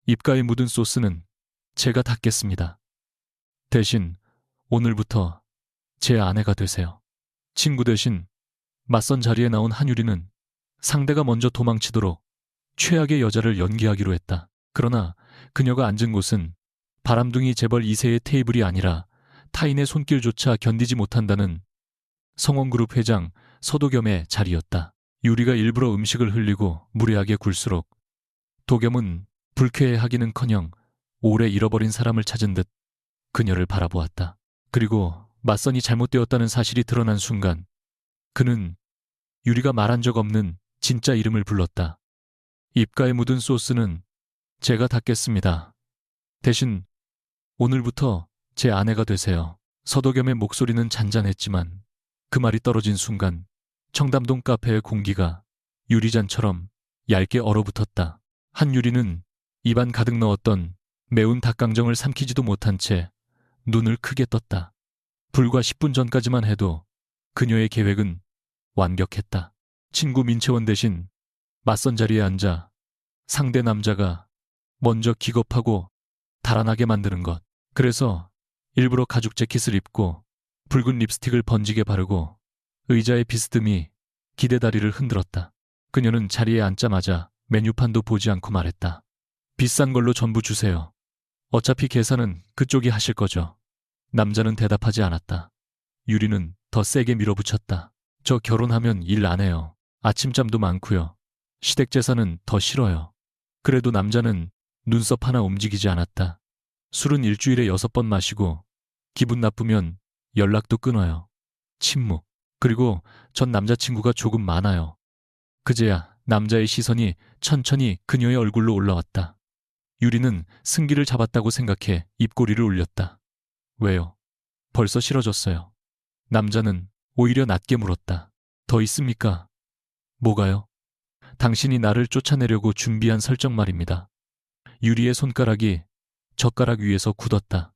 입가에 묻은 소스는 제가 닦겠습니다. 대신 오늘부터 제 아내가 되세요. 친구 대신 맞선 자리에 나온 한유리는 상대가 먼저 도망치도록 최악의 여자를 연기하기로 했다. 그러나 그녀가 앉은 곳은 바람둥이 재벌 2세의 테이블이 아니라 타인의 손길조차 견디지 못한다는 성원그룹 회장 서도겸의 자리였다. 유리가 일부러 음식을 흘리고 무례하게 굴수록 도겸은 불쾌해하기는커녕 오래 잃어버린 사람을 찾은 듯 그녀를 바라보았다. 그리고 맞선이 잘못되었다는 사실이 드러난 순간 그는 유리가 말한 적 없는 진짜 이름을 불렀다. 입가에 묻은 소스는 제가 닦겠습니다. 대신 오늘부터 제 아내가 되세요. 서도겸의 목소리는 잔잔했지만 그 말이 떨어진 순간 청담동 카페의 공기가 유리잔처럼 얇게 얼어붙었다. 한유리는 입안 가득 넣었던 매운 닭강정을 삼키지도 못한 채 눈을 크게 떴다. 불과 10분 전까지만 해도 그녀의 계획은 완벽했다. 친구 민채원 대신 맞선 자리에 앉아 상대 남자가 먼저 기겁하고 달아나게 만드는 것. 그래서 일부러 가죽 재킷을 입고 붉은 립스틱을 번지게 바르고 의자에 비스듬히 기대다리를 흔들었다. 그녀는 자리에 앉자마자 메뉴판도 보지 않고 말했다. 비싼 걸로 전부 주세요. 어차피 계산은 그쪽이 하실 거죠. 남자는 대답하지 않았다. 유리는 더 세게 밀어붙였다. 저 결혼하면 일 안 해요. 아침잠도 많고요. 시댁 제사는 더 싫어요. 그래도 남자는 눈썹 하나 움직이지 않았다. 술은 일주일에 6번 마시고 기분 나쁘면 연락도 끊어요. 침묵. 그리고 전 남자친구가 조금 많아요. 그제야 남자의 시선이 천천히 그녀의 얼굴로 올라왔다. 유리는 승기를 잡았다고 생각해 입꼬리를 올렸다. 왜요? 벌써 싫어졌어요. 남자는 오히려 낮게 물었다. 더 있습니까? 뭐가요? 당신이 나를 쫓아내려고 준비한 설정 말입니다. 유리의 손가락이 젓가락 위에서 굳었다.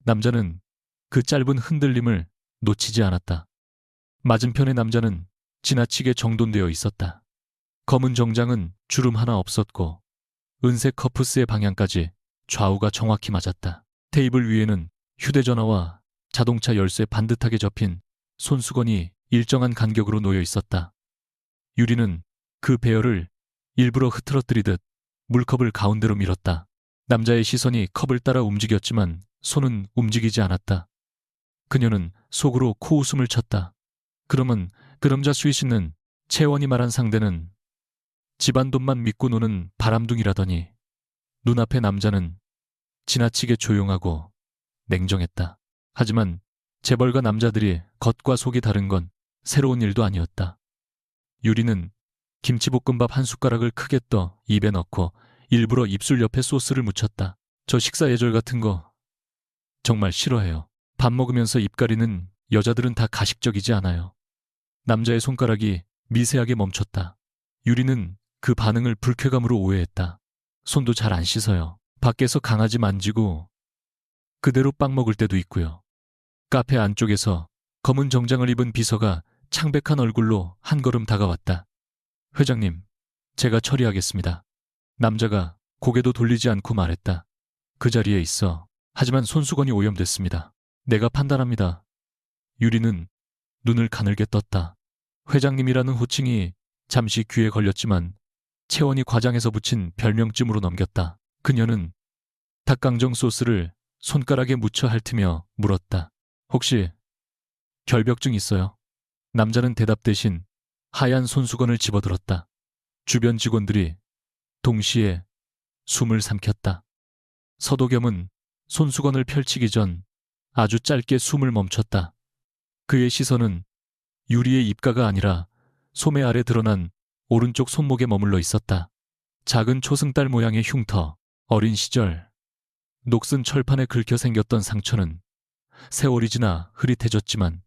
남자는 그 짧은 흔들림을 놓치지 않았다. 맞은편의 남자는 지나치게 정돈되어 있었다. 검은 정장은 주름 하나 없었고 은색 커프스의 방향까지 좌우가 정확히 맞았다. 테이블 위에는 휴대전화와 자동차 열쇠 반듯하게 접힌 손수건이 일정한 간격으로 놓여 있었다. 유리는 그 배열을 일부러 흐트러뜨리듯 물컵을 가운데로 밀었다. 남자의 시선이 컵을 따라 움직였지만 손은 움직이지 않았다. 그녀는 속으로 코웃음을 쳤다. 그러면 그럼자 스위시는 채원이 말한 상대는 집안 돈만 믿고 노는 바람둥이라더니 눈앞의 남자는 지나치게 조용하고 냉정했다. 하지만 재벌가 남자들이 겉과 속이 다른 건 새로운 일도 아니었다. 유리는 김치볶음밥 한 숟가락을 크게 떠 입에 넣고 일부러 입술 옆에 소스를 묻혔다. 저 식사 예절 같은 거 정말 싫어해요. 밥 먹으면서 입 가리는 여자들은 다 가식적이지 않아요. 남자의 손가락이 미세하게 멈췄다. 유리는 그 반응을 불쾌감으로 오해했다. 손도 잘 안 씻어요. 밖에서 강아지 만지고 그대로 빵 먹을 때도 있고요. 카페 안쪽에서 검은 정장을 입은 비서가 창백한 얼굴로 한 걸음 다가왔다. 회장님, 제가 처리하겠습니다. 남자가 고개도 돌리지 않고 말했다. 그 자리에 있어. 하지만 손수건이 오염됐습니다. 내가 판단합니다. 유리는 눈을 가늘게 떴다. 회장님이라는 호칭이 잠시 귀에 걸렸지만 채원이 과장해서 붙인 별명쯤으로 넘겼다. 그녀는 닭강정 소스를 손가락에 묻혀 핥으며 물었다. 혹시 결벽증 있어요? 남자는 대답 대신 하얀 손수건을 집어들었다. 주변 직원들이 동시에 숨을 삼켰다. 서도겸은 손수건을 펼치기 전 아주 짧게 숨을 멈췄다. 그의 시선은 유리의 입가가 아니라 소매 아래 드러난 오른쪽 손목에 머물러 있었다. 작은 초승달 모양의 흉터, 어린 시절 녹슨 철판에 긁혀 생겼던 상처는 세월이 지나 흐릿해졌지만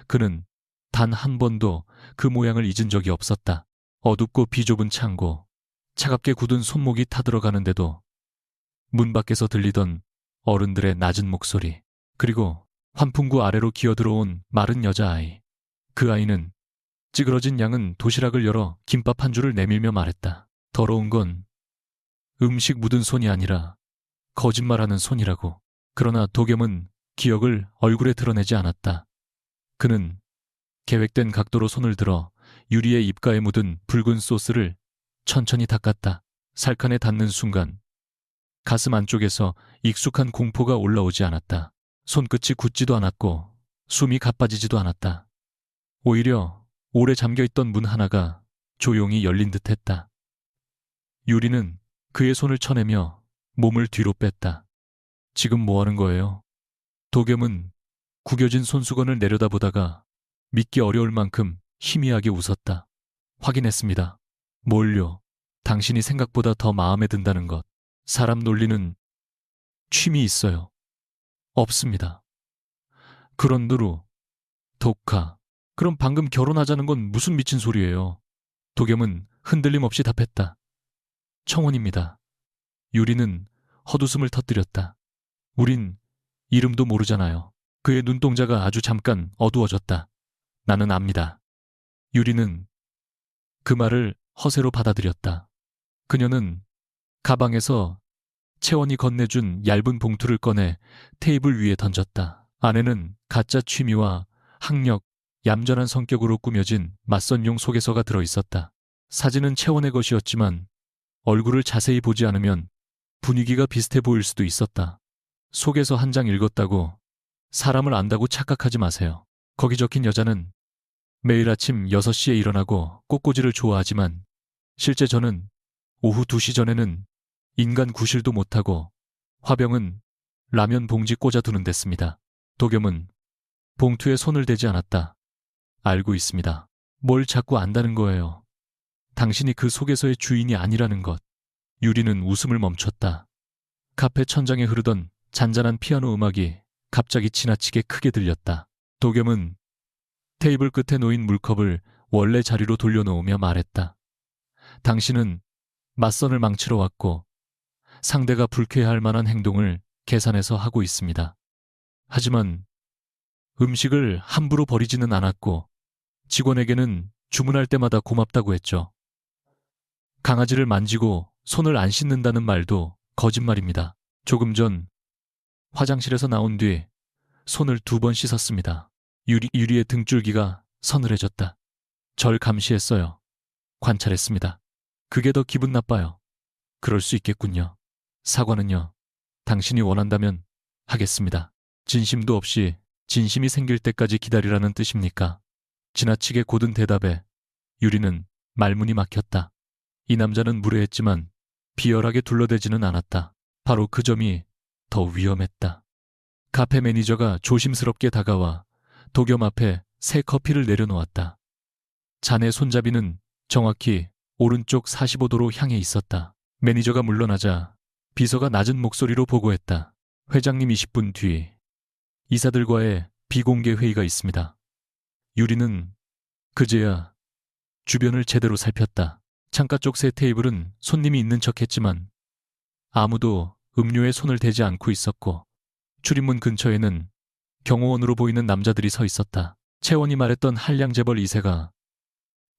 그는 단 한 번도 그 모양을 잊은 적이 없었다. 어둡고 비좁은 창고, 차갑게 굳은 손목이 타들어가는데도 문 밖에서 들리던 어른들의 낮은 목소리, 그리고 환풍구 아래로 기어들어온 마른 여자아이. 그 아이는 찌그러진 양은 도시락을 열어 김밥 한 줄을 내밀며 말했다. 더러운 건 음식 묻은 손이 아니라 거짓말하는 손이라고. 그러나 도겸은 기억을 얼굴에 드러내지 않았다. 그는 계획된 각도로 손을 들어 유리의 입가에 묻은 붉은 소스를 천천히 닦았다. 살칸에 닿는 순간 가슴 안쪽에서 익숙한 공포가 올라오지 않았다. 손끝이 굳지도 않았고 숨이 가빠지지도 않았다. 오히려 오래 잠겨있던 문 하나가 조용히 열린 듯했다. 유리는 그의 손을 쳐내며 몸을 뒤로 뺐다. 지금 뭐 하는 거예요? 도겸은 구겨진 손수건을 내려다보다가 믿기 어려울 만큼 희미하게 웃었다. 확인했습니다. 뭘요? 당신이 생각보다 더 마음에 든다는 것. 사람 놀리는 취미 있어요. 없습니다. 그런 누루, 독하. 그럼 방금 결혼하자는 건 무슨 미친 소리예요? 도겸은 흔들림 없이 답했다. 청혼입니다. 유리는 헛웃음을 터뜨렸다. 우린 이름도 모르잖아요. 그의 눈동자가 아주 잠깐 어두워졌다. 나는 압니다. 유리는 그 말을 허세로 받아들였다. 그녀는 가방에서 채원이 건네준 얇은 봉투를 꺼내 테이블 위에 던졌다. 안에는 가짜 취미와 학력, 얌전한 성격으로 꾸며진 맞선용 소개서가 들어있었다. 사진은 채원의 것이었지만 얼굴을 자세히 보지 않으면 분위기가 비슷해 보일 수도 있었다. 소개서 한 장 읽었다고 사람을 안다고 착각하지 마세요. 거기 적힌 여자는 매일 아침 6시에 일어나고 꽃꽂이를 좋아하지만 실제 저는 오후 2시 전에는 인간 구실도 못하고 화병은 라면 봉지 꽂아두는 데습니다. 도겸은 봉투에 손을 대지 않았다. 알고 있습니다. 뭘 자꾸 안다는 거예요. 당신이 그 소개서의 주인이 아니라는 것. 유리는 웃음을 멈췄다. 카페 천장에 흐르던 잔잔한 피아노 음악이 갑자기 지나치게 크게 들렸다. 도겸은 테이블 끝에 놓인 물컵을 원래 자리로 돌려놓으며 말했다. 당신은 맞선을 망치러 왔고 상대가 불쾌해할 만한 행동을 계산해서 하고 있습니다. 하지만 음식을 함부로 버리지는 않았고 직원에게는 주문할 때마다 고맙다고 했죠. 강아지를 만지고 손을 안 씻는다는 말도 거짓말입니다. 조금 전 화장실에서 나온 뒤 손을 2번 씻었습니다. 유리의 등줄기가 서늘해졌다. 절 감시했어요. 관찰했습니다. 그게 더 기분 나빠요. 그럴 수 있겠군요. 사과는요. 당신이 원한다면 하겠습니다. 진심도 없이 진심이 생길 때까지 기다리라는 뜻입니까? 지나치게 고든 대답에 유리는 말문이 막혔다. 이 남자는 무례했지만 비열하게 둘러대지는 않았다. 바로 그 점이 더 위험했다. 카페 매니저가 조심스럽게 다가와 도겸 앞에 새 커피를 내려놓았다. 잔의 손잡이는 정확히 오른쪽 45도로 향해 있었다. 매니저가 물러나자 비서가 낮은 목소리로 보고했다. 회장님 20분 뒤 이사들과의 비공개 회의가 있습니다. 유리는 그제야 주변을 제대로 살폈다. 창가 쪽 새 테이블은 손님이 있는 척했지만 아무도 음료에 손을 대지 않고 있었고 출입문 근처에는 경호원으로 보이는 남자들이 서 있었다. 채원이 말했던 한량재벌 2세가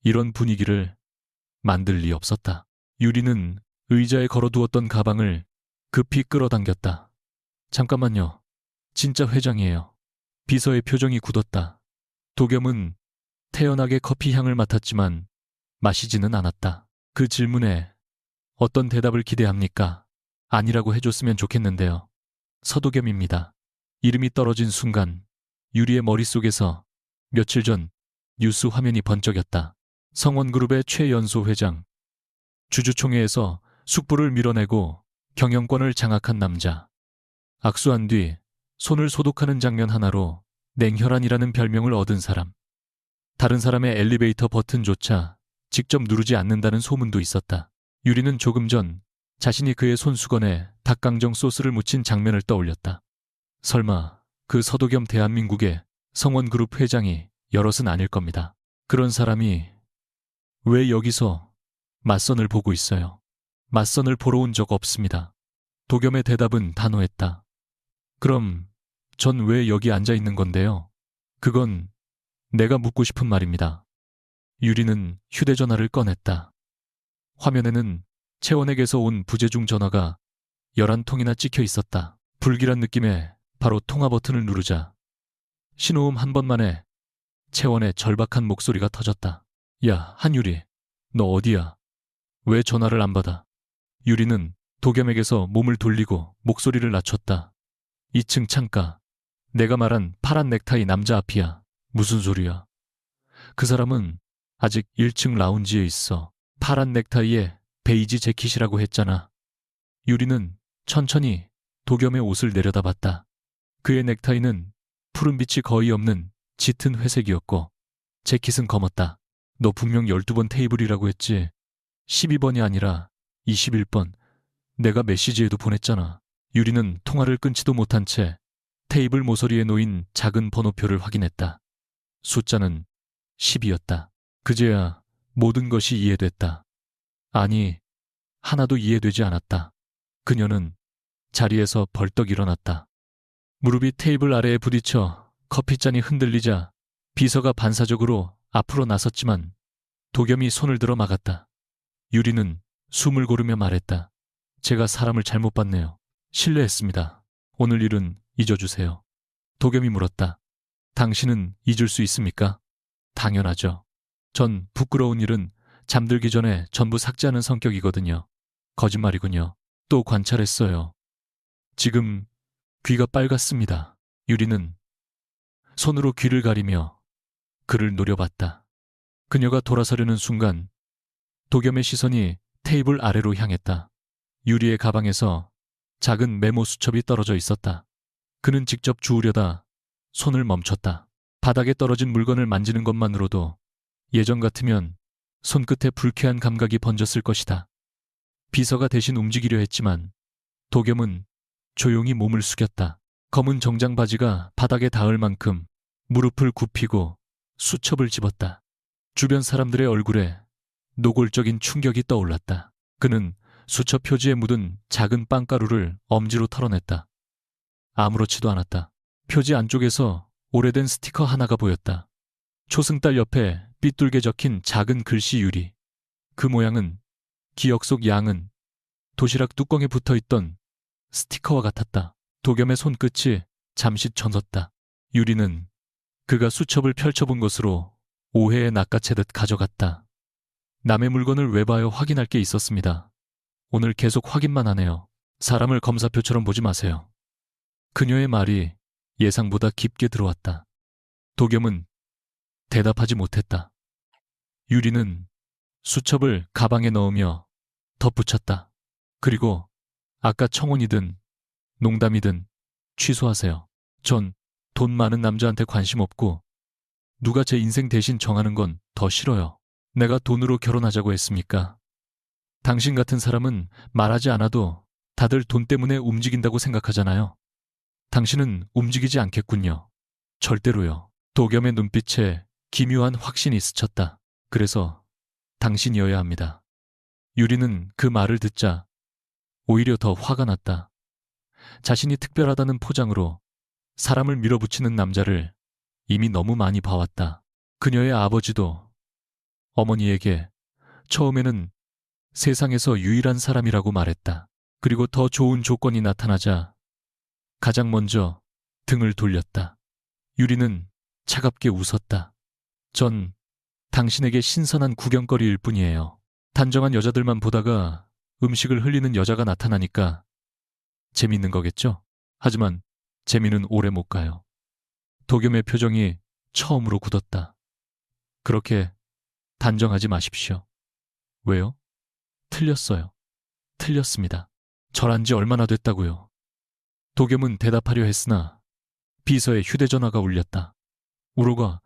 이런 분위기를 만들 리 없었다. 유리는 의자에 걸어두었던 가방을 급히 끌어당겼다. 잠깐만요. 진짜 회장이에요. 비서의 표정이 굳었다. 도겸은 태연하게 커피 향을 맡았지만 마시지는 않았다. 그 질문에 어떤 대답을 기대합니까? 아니라고 해줬으면 좋겠는데요. 서도겸입니다. 이름이 떨어진 순간 유리의 머릿속에서 며칠 전 뉴스 화면이 번쩍였다. 성원그룹의 최연소 회장. 주주총회에서 숙부를 밀어내고 경영권을 장악한 남자. 악수한 뒤 손을 소독하는 장면 하나로 냉혈한이라는 별명을 얻은 사람. 다른 사람의 엘리베이터 버튼조차 직접 누르지 않는다는 소문도 있었다. 유리는 조금 전 자신이 그의 손수건에 닭강정 소스를 묻힌 장면을 떠올렸다. 설마 그 서도겸 대한민국의 성원그룹 회장이 여럿은 아닐 겁니다. 그런 사람이 왜 여기서 맞선을 보고 있어요? 맞선을 보러 온 적 없습니다. 도겸의 대답은 단호했다. 그럼 전 왜 여기 앉아 있는 건데요? 그건 내가 묻고 싶은 말입니다. 유리는 휴대전화를 꺼냈다. 화면에는 채원에게서 온 부재중 전화가 11통이나 찍혀 있었다. 불길한 느낌에 바로 통화 버튼을 누르자 신호음 한 번만에 채원의 절박한 목소리가 터졌다. 야, 한유리, 너 어디야? 왜 전화를 안 받아? 유리는 도겸에게서 몸을 돌리고 목소리를 낮췄다. 2층 창가. 내가 말한 파란 넥타이 남자 앞이야. 무슨 소리야? 그 사람은 아직 1층 라운지에 있어. 파란 넥타이에 베이지 재킷이라고 했잖아. 유리는 천천히 도겸의 옷을 내려다봤다. 그의 넥타이는 푸른빛이 거의 없는 짙은 회색이었고 재킷은 검었다. 너 분명 12번 테이블이라고 했지. 12번이 아니라 21번. 내가 메시지에도 보냈잖아. 유리는 통화를 끊지도 못한 채 테이블 모서리에 놓인 작은 번호표를 확인했다. 숫자는 10이었다. 그제야 모든 것이 이해됐다. 아니, 하나도 이해되지 않았다. 그녀는 자리에서 벌떡 일어났다. 무릎이 테이블 아래에 부딪혀 커피잔이 흔들리자 비서가 반사적으로 앞으로 나섰지만 도겸이 손을 들어 막았다. 유리는 숨을 고르며 말했다. 제가 사람을 잘못 봤네요. 실례했습니다. 오늘 일은 잊어주세요. 도겸이 물었다. 당신은 잊을 수 있습니까? 당연하죠. 전 부끄러운 일은 잠들기 전에 전부 삭제하는 성격이거든요. 거짓말이군요. 또 관찰했어요. 지금 귀가 빨갛습니다. 유리는 손으로 귀를 가리며 그를 노려봤다. 그녀가 돌아서려는 순간 도겸의 시선이 테이블 아래로 향했다. 유리의 가방에서 작은 메모 수첩이 떨어져 있었다. 그는 직접 주우려다 손을 멈췄다. 바닥에 떨어진 물건을 만지는 것만으로도 예전 같으면 손끝에 불쾌한 감각이 번졌을 것이다. 비서가 대신 움직이려 했지만 도겸은 조용히 몸을 숙였다. 검은 정장 바지가 바닥에 닿을 만큼 무릎을 굽히고 수첩을 집었다. 주변 사람들의 얼굴에 노골적인 충격이 떠올랐다. 그는 수첩 표지에 묻은 작은 빵가루를 엄지로 털어냈다. 아무렇지도 않았다. 표지 안쪽에서 오래된 스티커 하나가 보였다. 초승달 옆에 삐뚤게 적힌 작은 글씨 유리. 그 모양은 기억 속 양은 도시락 뚜껑에 붙어있던 스티커와 같았다. 도겸의 손끝이 잠시 쳐졌다. 유리는 그가 수첩을 펼쳐본 것으로 오해에 낚아채듯 가져갔다. 남의 물건을 왜 봐요? 확인할 게 있었습니다. 오늘 계속 확인만 하네요. 사람을 검사표처럼 보지 마세요. 그녀의 말이 예상보다 깊게 들어왔다. 도겸은 대답하지 못했다. 유리는 수첩을 가방에 넣으며 덧붙였다. 그리고 아까 청혼이든 농담이든 취소하세요. 전 돈 많은 남자한테 관심 없고 누가 제 인생 대신 정하는 건 더 싫어요. 내가 돈으로 결혼하자고 했습니까? 당신 같은 사람은 말하지 않아도 다들 돈 때문에 움직인다고 생각하잖아요. 당신은 움직이지 않겠군요. 절대로요. 도겸의 눈빛에 기묘한 확신이 스쳤다. 그래서 당신이어야 합니다. 유리는 그 말을 듣자 오히려 더 화가 났다. 자신이 특별하다는 포장으로 사람을 밀어붙이는 남자를 이미 너무 많이 봐왔다. 그녀의 아버지도 어머니에게 처음에는 세상에서 유일한 사람이라고 말했다. 그리고 더 좋은 조건이 나타나자 가장 먼저 등을 돌렸다. 유리는 차갑게 웃었다. 전 당신에게 신선한 구경거리일 뿐이에요. 단정한 여자들만 보다가 음식을 흘리는 여자가 나타나니까 재밌는 거겠죠? 하지만 재미는 오래 못 가요. 도겸의 표정이 처음으로 굳었다. 그렇게 단정하지 마십시오. 왜요? 틀렸어요. 틀렸습니다. 절한 지 얼마나 됐다고요. 도겸은 대답하려 했으나 비서의 휴대전화가 울렸다. 우로가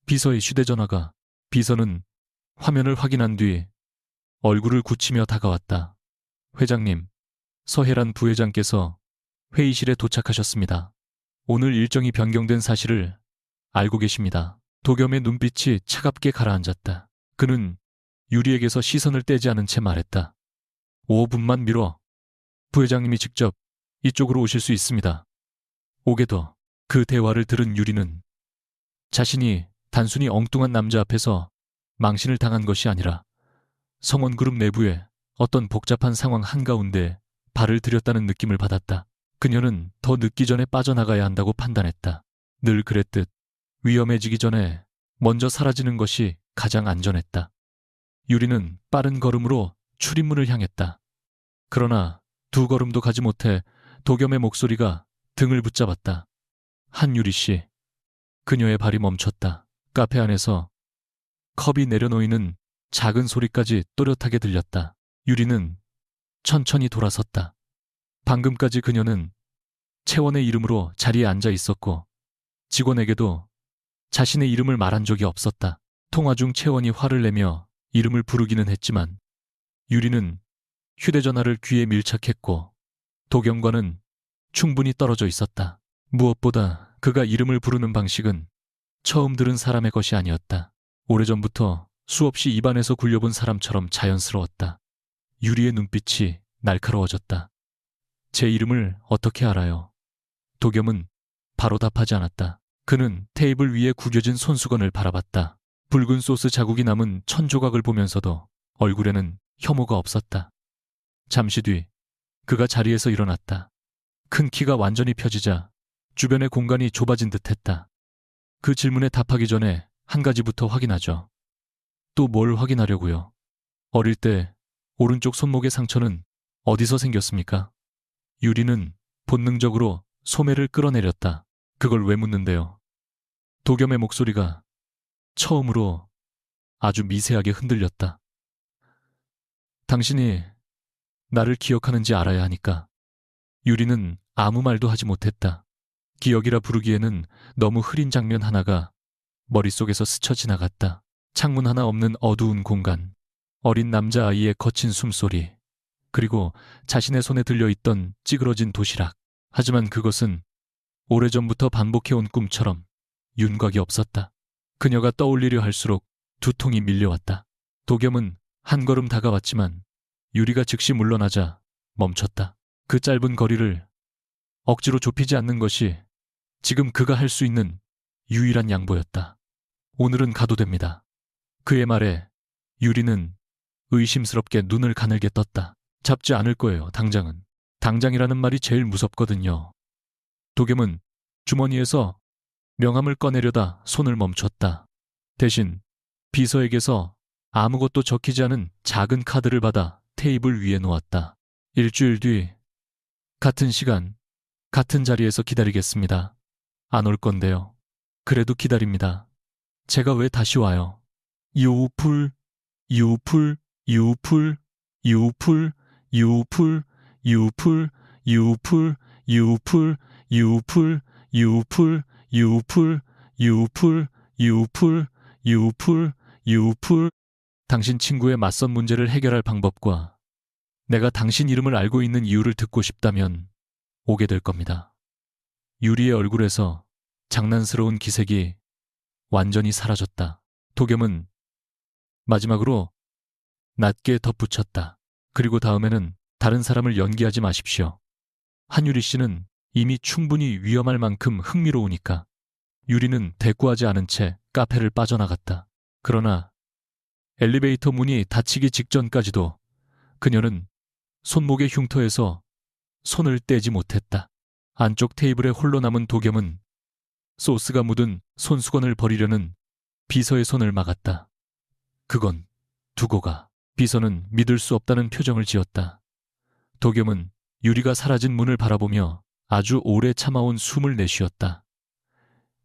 비서의 휴대전화가. 비서는 화면을 확인한 뒤 얼굴을 굳히며 다가왔다. 회장님, 서혜란 부회장께서 회의실에 도착하셨습니다. 오늘 일정이 변경된 사실을 알고 계십니다. 도겸의 눈빛이 차갑게 가라앉았다. 그는 유리에게서 시선을 떼지 않은 채 말했다. 5분만 미뤄. 부회장님이 직접 이쪽으로 오실 수 있습니다. 오게 둬. 그 대화를 들은 유리는 자신이 단순히 엉뚱한 남자 앞에서 망신을 당한 것이 아니라 성원그룹 내부에 어떤 복잡한 상황 한가운데 발을 들였다는 느낌을 받았다. 그녀는 더 늦기 전에 빠져나가야 한다고 판단했다. 늘 그랬듯 위험해지기 전에 먼저 사라지는 것이 가장 안전했다. 유리는 빠른 걸음으로 출입문을 향했다. 그러나 두 걸음도 가지 못해 도겸의 목소리가 등을 붙잡았다. 한유리 씨. 그녀의 발이 멈췄다. 카페 안에서 컵이 내려놓이는 작은 소리까지 또렷하게 들렸다. 유리는 천천히 돌아섰다. 방금까지 그녀는 채원의 이름으로 자리에 앉아 있었고 직원에게도 자신의 이름을 말한 적이 없었다. 통화 중 채원이 화를 내며 이름을 부르기는 했지만 유리는 휴대전화를 귀에 밀착했고 도겸과는 충분히 떨어져 있었다. 무엇보다 그가 이름을 부르는 방식은 처음 들은 사람의 것이 아니었다. 오래전부터 수없이 입안에서 굴려본 사람처럼 자연스러웠다. 유리의 눈빛이 날카로워졌다. 제 이름을 어떻게 알아요? 도겸은 바로 답하지 않았다. 그는 테이블 위에 구겨진 손수건을 바라봤다. 붉은 소스 자국이 남은 천 조각을 보면서도 얼굴에는 혐오가 없었다. 잠시 뒤 그가 자리에서 일어났다. 큰 키가 완전히 펴지자 주변의 공간이 좁아진 듯했다. 그 질문에 답하기 전에 한 가지부터 확인하죠. 또 뭘 확인하려고요? 어릴 때 오른쪽 손목의 상처는 어디서 생겼습니까? 유리는 본능적으로 소매를 끌어내렸다. 그걸 왜 묻는데요? 도겸의 목소리가 처음으로 아주 미세하게 흔들렸다. 당신이 나를 기억하는지 알아야 하니까. 유리는 아무 말도 하지 못했다. 기억이라 부르기에는 너무 흐린 장면 하나가 머릿속에서 스쳐 지나갔다. 창문 하나 없는 어두운 공간, 어린 남자아이의 거친 숨소리, 그리고 자신의 손에 들려있던 찌그러진 도시락. 하지만 그것은 오래전부터 반복해온 꿈처럼 윤곽이 없었다. 그녀가 떠올리려 할수록 두통이 밀려왔다. 도겸은 한 걸음 다가왔지만 유리가 즉시 물러나자 멈췄다. 그 짧은 거리를 억지로 좁히지 않는 것이 지금 그가 할 수 있는 유일한 양보였다. 오늘은 가도 됩니다. 그의 말에 유리는 의심스럽게 눈을 가늘게 떴다. 잡지 않을 거예요, 당장은. 당장이라는 말이 제일 무섭거든요. 도겸은 주머니에서 명함을 꺼내려다 손을 멈췄다. 대신 비서에게서 아무것도 적히지 않은 작은 카드를 받아 테이블 위에 놓았다. 일주일 뒤 같은 시간, 같은 자리에서 기다리겠습니다. 안 올 건데요. 그래도 기다립니다. 제가 왜 다시 와요? 유풀, 유풀, 유풀, 유풀, 유풀, 유풀, 유풀, 유풀, 유풀, 유풀, 유풀, 유풀, 유풀, 유풀, 유풀. 당신 친구의 맞선 문제를 해결할 방법과 내가 당신 이름을 알고 있는 이유를 듣고 싶다면 오게 될 겁니다. 유리의 얼굴에서 장난스러운 기색이 완전히 사라졌다. 도겸은 마지막으로 낮게 덧붙였다. 그리고 다음에는 다른 사람을 연기하지 마십시오. 한유리 씨는 이미 충분히 위험할 만큼 흥미로우니까. 유리는 대꾸하지 않은 채 카페를 빠져나갔다. 그러나 엘리베이터 문이 닫히기 직전까지도 그녀는 손목의 흉터에서 손을 떼지 못했다. 안쪽 테이블에 홀로 남은 도겸은 소스가 묻은 손수건을 버리려는 비서의 손을 막았다. 그건 두고 가. 비서는 믿을 수 없다는 표정을 지었다. 도겸은 유리가 사라진 문을 바라보며 아주 오래 참아온 숨을 내쉬었다.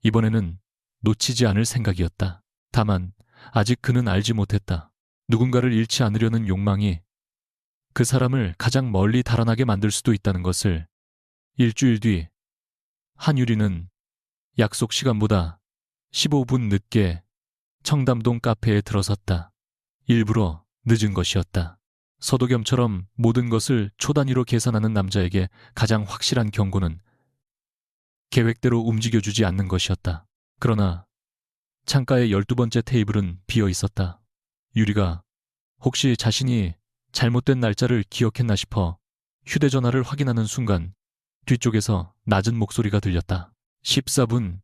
이번에는 놓치지 않을 생각이었다. 다만 아직 그는 알지 못했다. 누군가를 잃지 않으려는 욕망이 그 사람을 가장 멀리 달아나게 만들 수도 있다는 것을. 일주일 뒤 한유리는 약속 시간보다 15분 늦게 청담동 카페에 들어섰다. 일부러 늦은 것이었다. 서도겸처럼 모든 것을 초 단위로 계산하는 남자에게 가장 확실한 경고는 계획대로 움직여주지 않는 것이었다. 그러나 창가의 12번째 테이블은 비어 있었다. 유리가 혹시 자신이 잘못된 날짜를 기억했나 싶어 휴대전화를 확인하는 순간 뒤쪽에서 낮은 목소리가 들렸다. 14분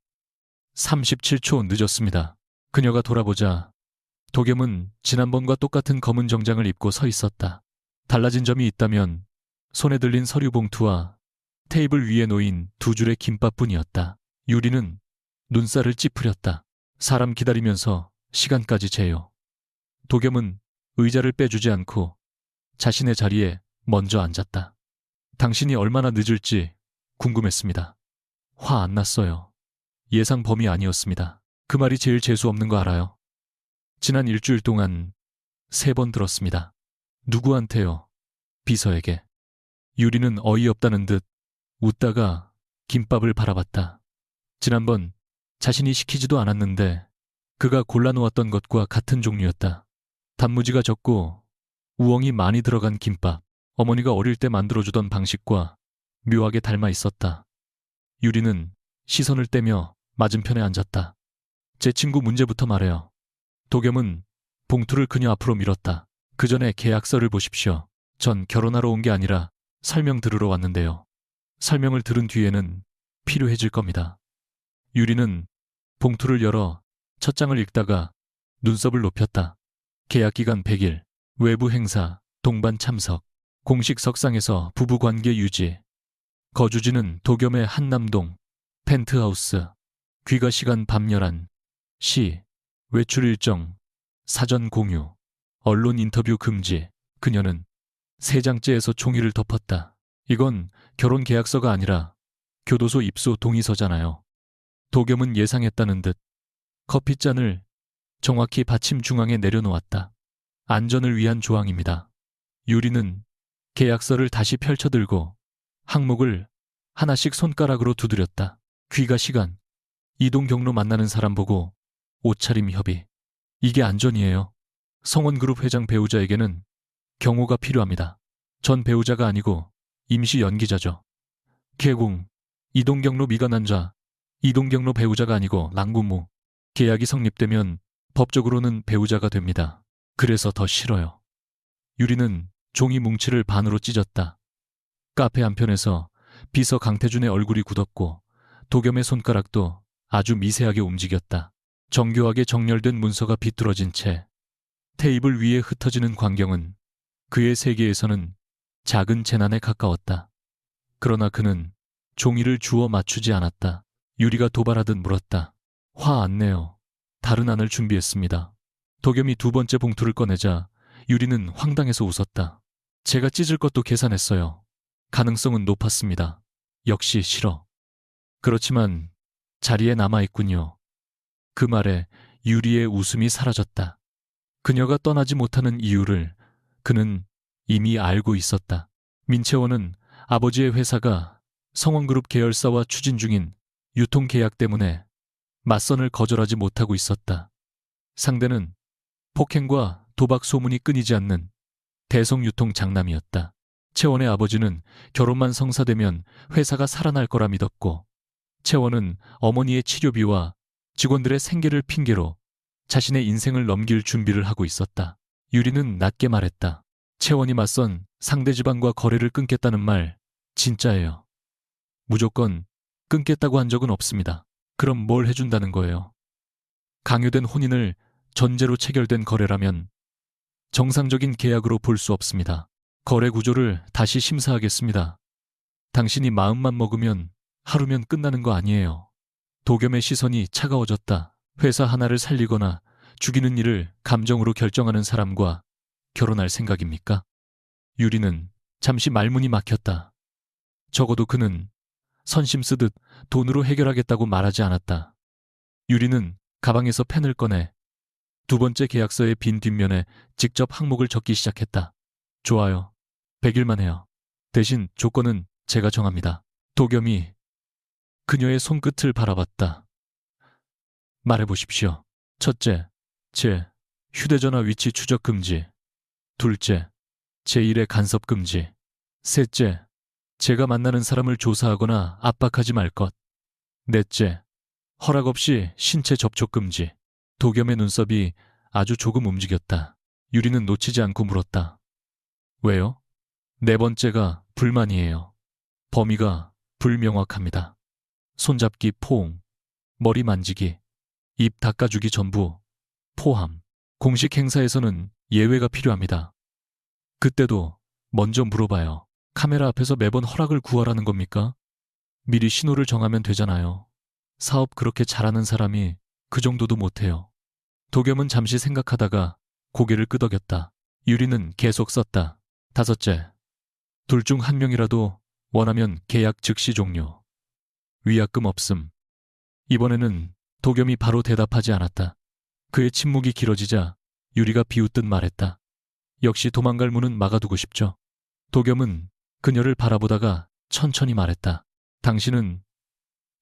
37초 늦었습니다. 그녀가 돌아보자 도겸은 지난번과 똑같은 검은 정장을 입고 서 있었다. 달라진 점이 있다면 손에 들린 서류 봉투와 테이블 위에 놓인 두 줄의 김밥뿐이었다. 유리는 눈살을 찌푸렸다. 사람 기다리면서 시간까지 재요. 도겸은 의자를 빼주지 않고 자신의 자리에 먼저 앉았다. 당신이 얼마나 늦을지 궁금했습니다. 화 안 났어요. 예상 범위 아니었습니다. 그 말이 제일 재수 없는 거 알아요? 지난 일주일 동안 3번 들었습니다. 누구한테요? 비서에게. 유리는 어이없다는 듯 웃다가 김밥을 바라봤다. 지난번 자신이 시키지도 않았는데 그가 골라놓았던 것과 같은 종류였다. 단무지가 적고 우엉이 많이 들어간 김밥. 어머니가 어릴 때 만들어주던 방식과 묘하게 닮아 있었다. 유리는 시선을 떼며 맞은편에 앉았다. 제 친구 문제부터 말해요. 도겸은 봉투를 그녀 앞으로 밀었다. 그 전에 계약서를 보십시오. 전 결혼하러 온 게 아니라 설명 들으러 왔는데요. 설명을 들은 뒤에는 필요해질 겁니다. 유리는 봉투를 열어 첫 장을 읽다가 눈썹을 높였다. 계약기간 100일, 외부 행사, 동반 참석, 공식 석상에서 부부관계 유지, 거주지는 도겸의 한남동, 펜트하우스, 귀가시간 밤 11시, 외출 일정, 사전 공유, 언론 인터뷰 금지. 그녀는 3장째에서 종이를 덮었다. 이건 결혼 계약서가 아니라 교도소 입소 동의서잖아요. 도겸은 예상했다는 듯 커피잔을 정확히 받침 중앙에 내려놓았다. 안전을 위한 조항입니다. 유리는 계약서를 다시 펼쳐들고 항목을 하나씩 손가락으로 두드렸다. 귀가 시간, 이동 경로 만나는 사람 보고 옷차림 협의. 이게 안전이에요. 성원그룹 회장 배우자에게는 경호가 필요합니다. 전 배우자가 아니고 임시 연기자죠. 개공, 이동 경로 미관한 자, 이동 경로 배우자가 아니고 낭부모. 계약이 성립되면 법적으로는 배우자가 됩니다. 그래서 더 싫어요. 유리는 종이 뭉치를 반으로 찢었다. 카페 한편에서 비서 강태준의 얼굴이 굳었고 도겸의 손가락도 아주 미세하게 움직였다. 정교하게 정렬된 문서가 비뚤어진 채 테이블 위에 흩어지는 광경은 그의 세계에서는 작은 재난에 가까웠다. 그러나 그는 종이를 주워 맞추지 않았다. 유리가 도발하듯 물었다. 화 안 내요. 다른 안을 준비했습니다. 도겸이 2번째 봉투를 꺼내자 유리는 황당해서 웃었다. 제가 찢을 것도 계산했어요. 가능성은 높았습니다. 역시 싫어. 그렇지만 자리에 남아있군요. 그 말에 유리의 웃음이 사라졌다. 그녀가 떠나지 못하는 이유를 그는 이미 알고 있었다. 민채원은 아버지의 회사가 성원그룹 계열사와 추진 중인 유통계약 때문에 맞선을 거절하지 못하고 있었다. 상대는 폭행과 도박 소문이 끊이지 않는 대성유통 장남이었다. 채원의 아버지는 결혼만 성사되면 회사가 살아날 거라 믿었고 채원은 어머니의 치료비와 직원들의 생계를 핑계로 자신의 인생을 넘길 준비를 하고 있었다. 유리는 낮게 말했다. 채원이 맞선 상대 지방과 거래를 끊겠다는 말 진짜예요. 무조건 끊겠다고 한 적은 없습니다. 그럼 뭘 해준다는 거예요? 강요된 혼인을 전제로 체결된 거래라면 정상적인 계약으로 볼 수 없습니다. 거래 구조를 다시 심사하겠습니다. 당신이 마음만 먹으면 하루면 끝나는 거 아니에요. 도겸의 시선이 차가워졌다. 회사 하나를 살리거나 죽이는 일을 감정으로 결정하는 사람과 결혼할 생각입니까? 유리는 잠시 말문이 막혔다. 적어도 그는 선심 쓰듯 돈으로 해결하겠다고 말하지 않았다. 유리는 가방에서 펜을 꺼내 2번째 계약서의 빈 뒷면에 직접 항목을 적기 시작했다. 좋아요. 100일만 해요. 대신 조건은 제가 정합니다. 도겸이 그녀의 손끝을 바라봤다. 말해보십시오. 첫째, 제 휴대전화 위치 추적 금지. 둘째, 제 일의 간섭 금지. 셋째, 제가 만나는 사람을 조사하거나 압박하지 말 것. 넷째, 허락 없이 신체 접촉 금지. 도겸의 눈썹이 아주 조금 움직였다. 유리는 놓치지 않고 물었다. 왜요? 4번째가 불만이에요. 범위가 불명확합니다. 손잡기 포옹, 머리 만지기, 입 닦아주기 전부 포함. 공식 행사에서는 예외가 필요합니다. 그때도 먼저 물어봐요. 카메라 앞에서 매번 허락을 구하라는 겁니까? 미리 신호를 정하면 되잖아요. 사업 그렇게 잘하는 사람이 그 정도도 못해요. 도겸은 잠시 생각하다가 고개를 끄덕였다. 유리는 계속 썼다. 5째, 둘 중 한 명이라도 원하면 계약 즉시 종료. 위약금 없음. 이번에는 도겸이 바로 대답하지 않았다. 그의 침묵이 길어지자 유리가 비웃듯 말했다. 역시 도망갈 문은 막아두고 싶죠. 도겸은 그녀를 바라보다가 천천히 말했다. 당신은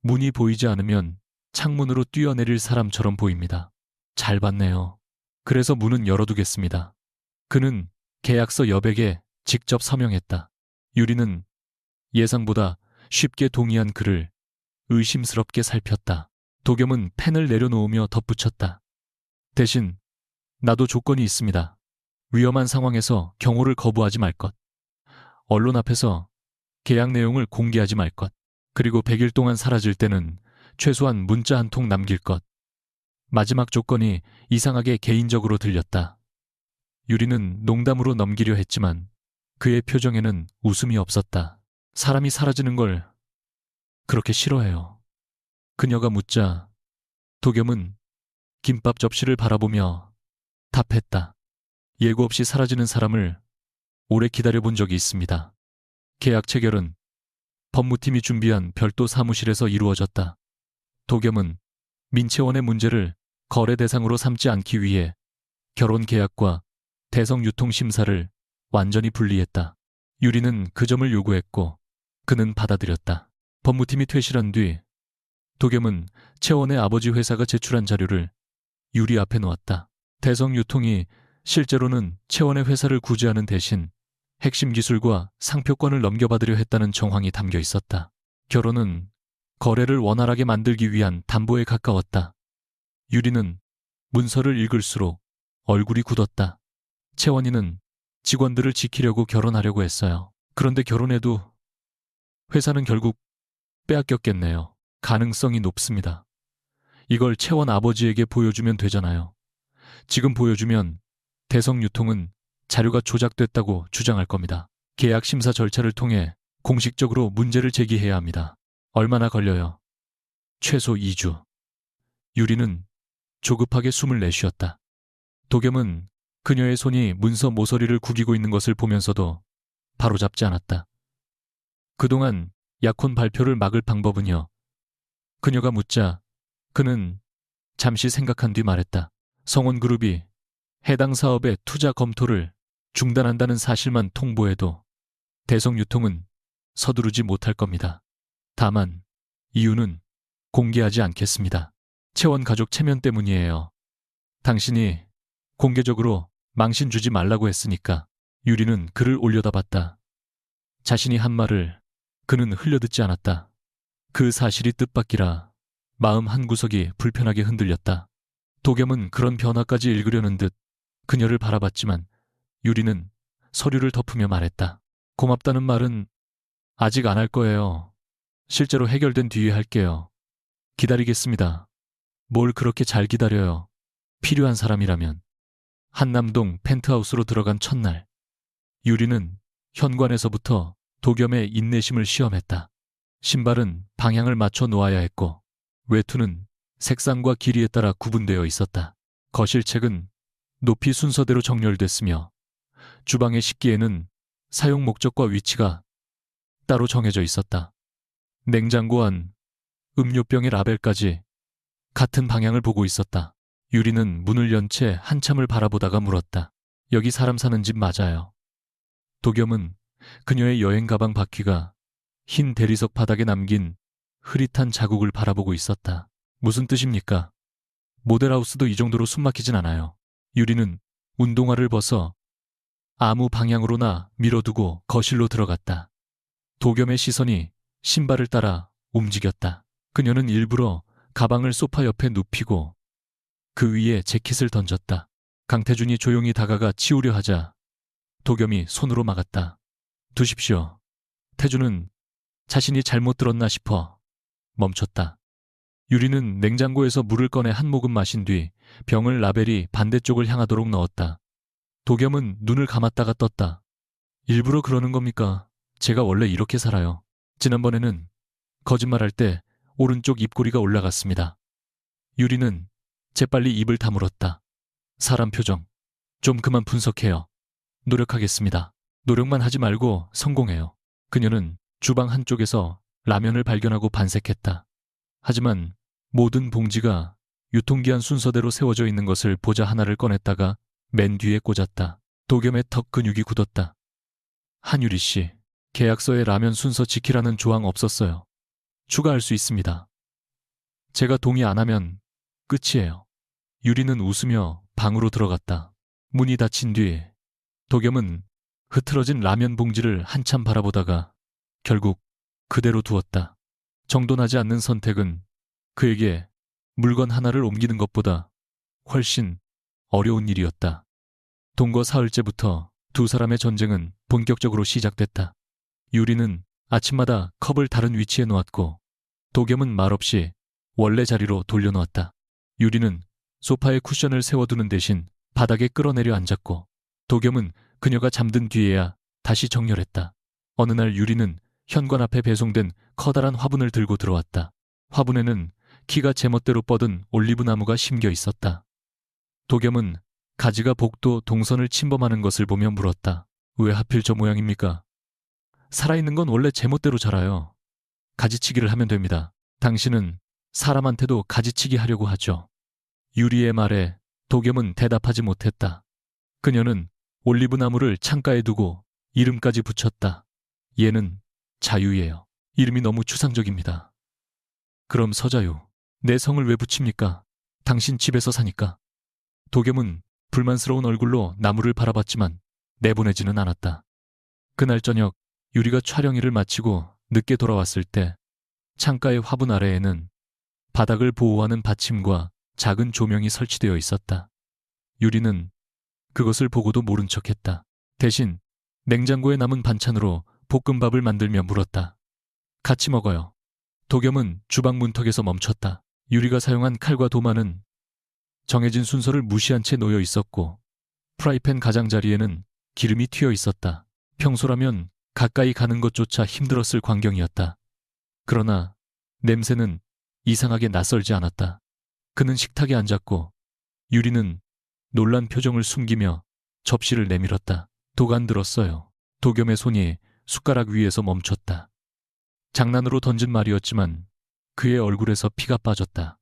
문이 보이지 않으면 창문으로 뛰어내릴 사람처럼 보입니다. 잘 봤네요. 그래서 문은 열어두겠습니다. 그는 계약서 여백에 직접 서명했다. 유리는 예상보다 쉽게 동의한 그를 의심스럽게 살폈다. 도겸은 펜을 내려놓으며 덧붙였다. 대신 나도 조건이 있습니다. 위험한 상황에서 경호를 거부하지 말 것. 언론 앞에서 계약 내용을 공개하지 말 것. 그리고 100일 동안 사라질 때는 최소한 문자 한 통 남길 것. 마지막 조건이 이상하게 개인적으로 들렸다. 유리는 농담으로 넘기려 했지만 그의 표정에는 웃음이 없었다. 사람이 사라지는 걸 그렇게 싫어해요. 그녀가 묻자 도겸은 김밥 접시를 바라보며 답했다. 예고 없이 사라지는 사람을 오래 기다려본 적이 있습니다. 계약 체결은 법무팀이 준비한 별도 사무실에서 이루어졌다. 도겸은 민채원의 문제를 거래 대상으로 삼지 않기 위해 결혼 계약과 대성 유통 심사를 완전히 분리했다. 유리는 그 점을 요구했고 그는 받아들였다. 법무팀이 퇴실한 뒤 도겸은 채원의 아버지 회사가 제출한 자료를 유리 앞에 놓았다. 대성 유통이 실제로는 채원의 회사를 구제하는 대신 핵심 기술과 상표권을 넘겨받으려 했다는 정황이 담겨 있었다. 결혼은 거래를 원활하게 만들기 위한 담보에 가까웠다. 유리는 문서를 읽을수록 얼굴이 굳었다. 채원이는 직원들을 지키려고 결혼하려고 했어요. 그런데 결혼해도 회사는 결국 빼앗겼겠네요. 가능성이 높습니다. 이걸 채원 아버지에게 보여주면 되잖아요. 지금 보여주면 대성유통은 자료가 조작됐다고 주장할 겁니다. 계약 심사 절차를 통해 공식적으로 문제를 제기해야 합니다. 얼마나 걸려요? 최소 2주. 유리는 조급하게 숨을 내쉬었다. 도겸은 그녀의 손이 문서 모서리를 구기고 있는 것을 보면서도 바로잡지 않았다. 그동안 약혼 발표를 막을 방법은요? 그녀가 묻자 그는 잠시 생각한 뒤 말했다. 성원그룹이 해당 사업의 투자 검토를 중단한다는 사실만 통보해도 대성유통은 서두르지 못할 겁니다. 다만 이유는 공개하지 않겠습니다. 채원 가족 체면 때문이에요. 당신이 공개적으로 망신 주지 말라고 했으니까. 유리는 그를 올려다봤다. 자신이 한 말을 그는 흘려듣지 않았다. 그 사실이 뜻밖이라 마음 한구석이 불편하게 흔들렸다. 도겸은 그런 변화까지 읽으려는 듯 그녀를 바라봤지만 유리는 서류를 덮으며 말했다. 고맙다는 말은 아직 안 할 거예요. 실제로 해결된 뒤에 할게요. 기다리겠습니다. 뭘 그렇게 잘 기다려요. 필요한 사람이라면. 한남동 펜트하우스로 들어간 첫날 유리는 현관에서부터 도겸의 인내심을 시험했다. 신발은 방향을 맞춰 놓아야 했고 외투는 색상과 길이에 따라 구분되어 있었다. 거실책은 높이 순서대로 정렬됐으며 주방의 식기에는 사용 목적과 위치가 따로 정해져 있었다. 냉장고 안 음료병의 라벨까지 같은 방향을 보고 있었다. 유리는 문을 연 채 한참을 바라보다가 물었다. 여기 사람 사는 집 맞아요. 도겸은 그녀의 여행 가방 바퀴가 흰 대리석 바닥에 남긴 흐릿한 자국을 바라보고 있었다. 무슨 뜻입니까? 모델하우스도 이 정도로 숨막히진 않아요. 유리는 운동화를 벗어 아무 방향으로나 밀어두고 거실로 들어갔다. 도겸의 시선이 신발을 따라 움직였다. 그녀는 일부러 가방을 소파 옆에 눕히고 그 위에 재킷을 던졌다. 강태준이 조용히 다가가 치우려 하자 도겸이 손으로 막았다. 두십시오. 태준은 자신이 잘못 들었나 싶어 멈췄다. 유리는 냉장고에서 물을 꺼내 한 모금 마신 뒤 병을 라벨이 반대쪽을 향하도록 넣었다. 도겸은 눈을 감았다가 떴다. 일부러 그러는 겁니까? 제가 원래 이렇게 살아요. 지난번에는 거짓말할 때 오른쪽 입꼬리가 올라갔습니다. 유리는 재빨리 입을 다물었다. 사람 표정. 좀 그만 분석해요. 노력하겠습니다. 노력만 하지 말고 성공해요. 그녀는 주방 한쪽에서 라면을 발견하고 반색했다. 하지만 모든 봉지가 유통기한 순서대로 세워져 있는 것을 보자 하나를 꺼냈다가 맨 뒤에 꽂았다. 도겸의 턱 근육이 굳었다. 한유리 씨, 계약서에 라면 순서 지키라는 조항 없었어요. 추가할 수 있습니다. 제가 동의 안 하면 끝이에요. 유리는 웃으며 방으로 들어갔다. 문이 닫힌 뒤 도겸은 흐트러진 라면 봉지를 한참 바라보다가 결국 그대로 두었다. 정돈하지 않는 선택은 그에게 물건 하나를 옮기는 것보다 훨씬 어려운 일이었다. 동거 사흘째부터 두 사람의 전쟁은 본격적으로 시작됐다. 유리는 아침마다 컵을 다른 위치에 놓았고 도겸은 말없이 원래 자리로 돌려놓았다. 유리는 소파에 쿠션을 세워두는 대신 바닥에 끌어내려 앉았고 도겸은 그녀가 잠든 뒤에야 다시 정렬했다. 어느 날 유리는 현관 앞에 배송된 커다란 화분을 들고 들어왔다. 화분에는 키가 제멋대로 뻗은 올리브 나무가 심겨 있었다. 도겸은 가지가 복도 동선을 침범하는 것을 보며 물었다. 왜 하필 저 모양입니까? 살아있는 건 원래 제멋대로 자라요. 가지치기를 하면 됩니다. 당신은 사람한테도 가지치기 하려고 하죠. 유리의 말에 도겸은 대답하지 못했다. 그녀는 올리브 나무를 창가에 두고 이름까지 붙였다. 얘는 자유예요. 이름이 너무 추상적입니다. 그럼 서자유. 내 성을 왜 붙입니까? 당신 집에서 사니까. 도겸은 불만스러운 얼굴로 나무를 바라봤지만 내보내지는 않았다. 그날 저녁 유리가 촬영 일을 마치고 늦게 돌아왔을 때 창가의 화분 아래에는 바닥을 보호하는 받침과 작은 조명이 설치되어 있었다. 유리는 그것을 보고도 모른 척했다. 대신 냉장고에 남은 반찬으로 볶음밥을 만들며 물었다. 같이 먹어요. 도겸은 주방 문턱에서 멈췄다. 유리가 사용한 칼과 도마는 정해진 순서를 무시한 채 놓여 있었고 프라이팬 가장자리에는 기름이 튀어 있었다. 평소라면 가까이 가는 것조차 힘들었을 광경이었다. 그러나 냄새는 이상하게 낯설지 않았다. 그는 식탁에 앉았고 유리는 놀란 표정을 숨기며 접시를 내밀었다. 도간 들었어요. 도겸의 손이 숟가락 위에서 멈췄다. 장난으로 던진 말이었지만 그의 얼굴에서 피가 빠졌다.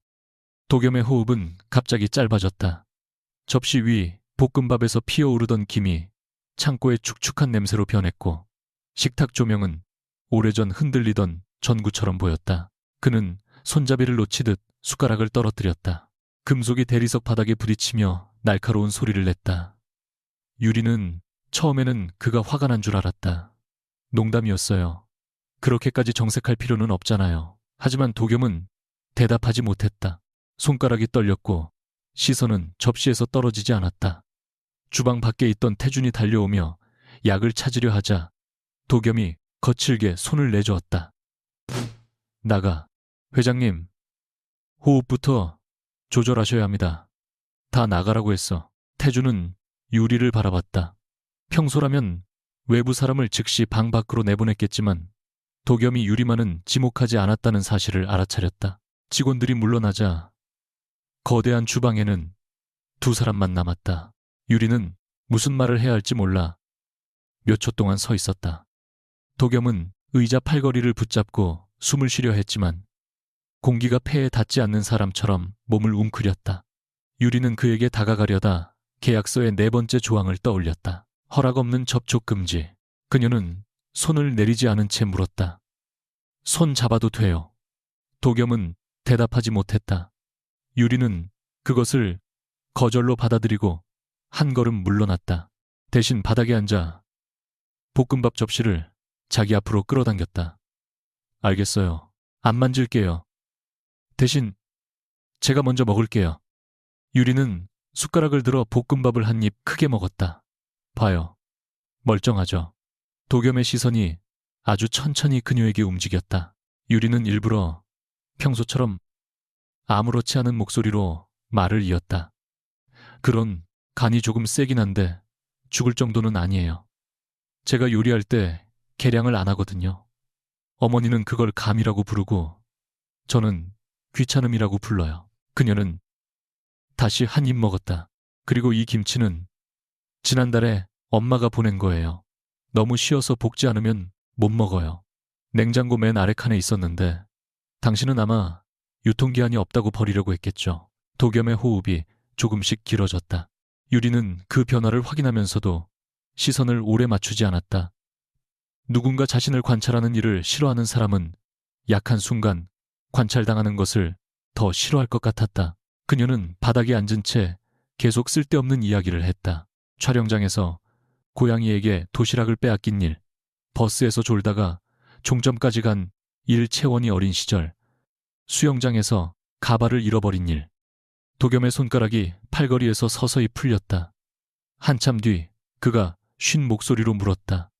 도겸의 호흡은 갑자기 짧아졌다. 접시 위 볶음밥에서 피어오르던 김이 창고의 축축한 냄새로 변했고 식탁 조명은 오래전 흔들리던 전구처럼 보였다. 그는 손잡이를 놓치듯 숟가락을 떨어뜨렸다. 금속이 대리석 바닥에 부딪히며 날카로운 소리를 냈다. 유리는 처음에는 그가 화가 난 줄 알았다. 농담이었어요. 그렇게까지 정색할 필요는 없잖아요. 하지만 도겸은 대답하지 못했다. 손가락이 떨렸고 시선은 접시에서 떨어지지 않았다. 주방 밖에 있던 태준이 달려오며 약을 찾으려 하자 도겸이 거칠게 손을 내저었다. 나가. 회장님, 호흡부터 조절하셔야 합니다. 다 나가라고 했어. 태준은 유리를 바라봤다. 평소라면 외부 사람을 즉시 방 밖으로 내보냈겠지만 도겸이 유리만은 지목하지 않았다는 사실을 알아차렸다. 직원들이 물러나자 거대한 주방에는 두 사람만 남았다. 유리는 무슨 말을 해야 할지 몰라 몇 초 동안 서 있었다. 도겸은 의자 팔걸이를 붙잡고 숨을 쉬려 했지만 공기가 폐에 닿지 않는 사람처럼 몸을 웅크렸다. 유리는 그에게 다가가려다 계약서의 네 번째 조항을 떠올렸다. 허락 없는 접촉 금지. 그녀는 손을 내리지 않은 채 물었다. 손 잡아도 돼요. 도겸은 대답하지 못했다. 유리는 그것을 거절로 받아들이고 한 걸음 물러났다. 대신 바닥에 앉아 볶음밥 접시를 자기 앞으로 끌어당겼다. 알겠어요. 안 만질게요. 대신 제가 먼저 먹을게요. 유리는 숟가락을 들어 볶음밥을 한 입 크게 먹었다. 봐요. 멀쩡하죠. 도겸의 시선이 아주 천천히 그녀에게 움직였다. 유리는 일부러 평소처럼 아무렇지 않은 목소리로 말을 이었다. 그런 간이 조금 세긴 한데 죽을 정도는 아니에요. 제가 요리할 때 계량을 안 하거든요. 어머니는 그걸 감이라고 부르고 저는 귀찮음이라고 불러요. 그녀는 다시 한 입 먹었다. 그리고 이 김치는 지난달에 엄마가 보낸 거예요. 너무 쉬어서 볶지 않으면 못 먹어요. 냉장고 맨 아래 칸에 있었는데 당신은 아마 유통기한이 없다고 버리려고 했겠죠. 도겸의 호흡이 조금씩 길어졌다. 유리는 그 변화를 확인하면서도 시선을 오래 맞추지 않았다. 누군가 자신을 관찰하는 일을 싫어하는 사람은 약한 순간 관찰당하는 것을 더 싫어할 것 같았다. 그녀는 바닥에 앉은 채 계속 쓸데없는 이야기를 했다. 촬영장에서 고양이에게 도시락을 빼앗긴 일, 버스에서 졸다가 종점까지 간 일체원이 어린 시절, 수영장에서 가발을 잃어버린 일, 도겸의 손가락이 팔걸이에서 서서히 풀렸다. 한참 뒤 그가 쉰 목소리로 물었다.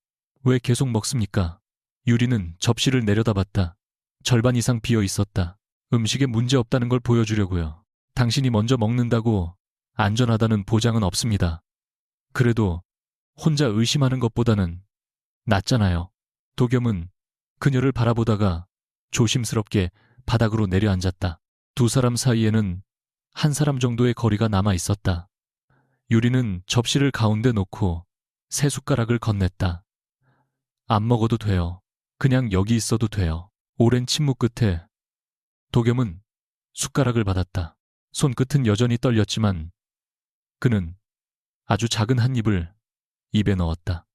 왜 계속 먹습니까? 유리는 접시를 내려다봤다. 절반 이상 비어 있었다. 음식에 문제 없다는 걸 보여주려고요. 당신이 먼저 먹는다고 안전하다는 보장은 없습니다. 그래도 혼자 의심하는 것보다는 낫잖아요. 도겸은 그녀를 바라보다가 조심스럽게 바닥으로 내려앉았다. 두 사람 사이에는 한 사람 정도의 거리가 남아 있었다. 유리는 접시를 가운데 놓고 세 숟가락을 건넸다. 안 먹어도 돼요. 그냥 여기 있어도 돼요. 오랜 침묵 끝에 도겸은 숟가락을 받았다. 손끝은 여전히 떨렸지만 그는 아주 작은 한 입을 입에 넣었다.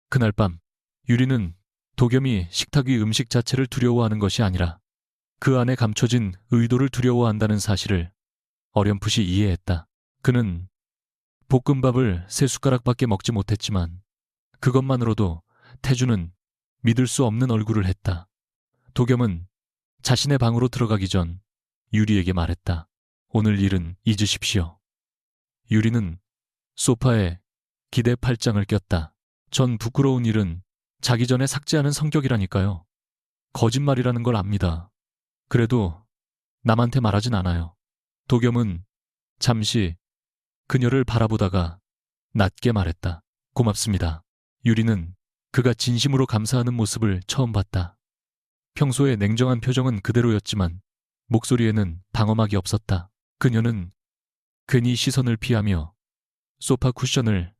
그날 밤 유리는 도겸이 식탁 위 음식 자체를 두려워하는 것이 아니라 그 안에 감춰진 의도를 두려워한다는 사실을 어렴풋이 이해했다. 그는 볶음밥을 세 숟가락밖에 먹지 못했지만 그것만으로도 태주는 믿을 수 없는 얼굴을 했다. 도겸은 자신의 방으로 들어가기 전 유리에게 말했다. 오늘 일은 잊으십시오. 유리는 소파에 기대 팔짱을 꼈다. 전 부끄러운 일은 자기 전에 삭제하는 성격이라니까요. 거짓말이라는 걸 압니다. 그래도 남한테 말하진 않아요. 도겸은 잠시 그녀를 바라보다가 낮게 말했다. 고맙습니다. 유리는 그가 진심으로 감사하는 모습을 처음 봤다. 평소에 냉정한 표정은 그대로였지만 목소리에는 방어막이 없었다. 그녀는 괜히 시선을 피하며 소파 쿠션을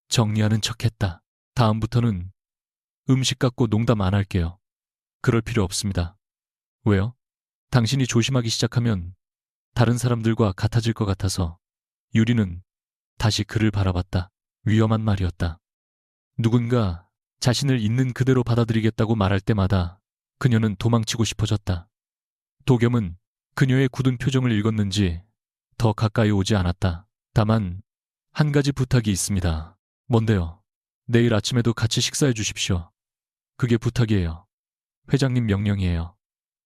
정리하는 척했다. 다음부터는 음식 갖고 농담 안 할게요. 그럴 필요 없습니다. 왜요? 당신이 조심하기 시작하면 다른 사람들과 같아질 것 같아서. 유리는 다시 그를 바라봤다. 위험한 말이었다. 누군가 자신을 있는 그대로 받아들이겠다고 말할 때마다 그녀는 도망치고 싶어졌다. 도겸은 그녀의 굳은 표정을 읽었는지 더 가까이 오지 않았다. 다만 한 가지 부탁이 있습니다. 뭔데요? 내일 아침에도 같이 식사해 주십시오. 그게 부탁이에요. 회장님 명령이에요.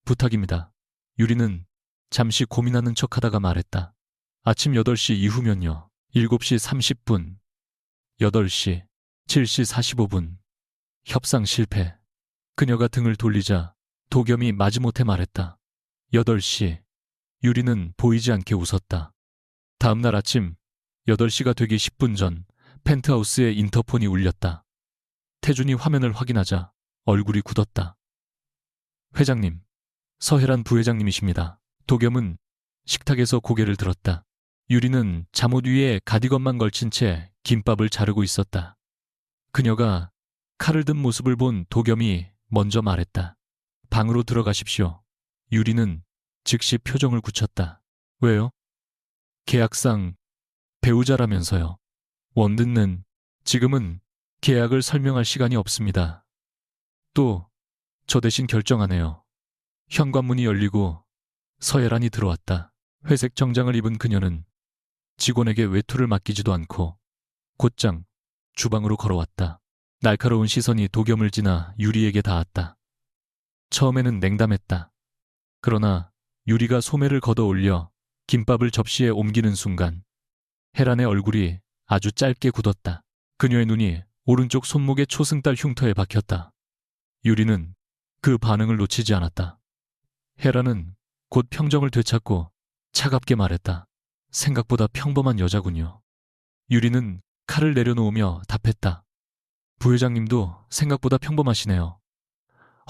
부탁입니다. 유리는 잠시 고민하는 척하다가 말했다. 아침 8시 이후면요. 7시 30분, 8시, 7시 45분. 협상 실패. 그녀가 등을 돌리자 도겸이 마지못해 말했다. 8시. 유리는 보이지 않게 웃었다. 다음 날 아침 8시가 되기 10분 전 펜트하우스의 인터폰이 울렸다. 태준이 화면을 확인하자 얼굴이 굳었다. 회장님, 서혜란 부회장님이십니다. 도겸은 식탁에서 고개를 들었다. 유리는 잠옷 위에 가디건만 걸친 채 김밥을 자르고 있었다. 그녀가 칼을 든 모습을 본 도겸이 먼저 말했다. 방으로 들어가십시오. 유리는 즉시 표정을 굳혔다. 왜요? 계약상 배우자라면서요. 원듣는 지금은 계약을 설명할 시간이 없습니다. 또 저 대신 결정하네요. 현관문이 열리고 서예란이 들어왔다. 회색 정장을 입은 그녀는 직원에게 외투를 맡기지도 않고 곧장 주방으로 걸어왔다. 날카로운 시선이 도겸을 지나 유리에게 닿았다. 처음에는 냉담했다. 그러나 유리가 소매를 걷어 올려 김밥을 접시에 옮기는 순간 혜란의 얼굴이 아주 짧게 굳었다. 그녀의 눈이 오른쪽 손목의 초승달 흉터에 박혔다. 유리는 그 반응을 놓치지 않았다. 혜란은 곧 평정을 되찾고 차갑게 말했다. 생각보다 평범한 여자군요. 유리는 칼을 내려놓으며 답했다. 부회장님도 생각보다 평범하시네요.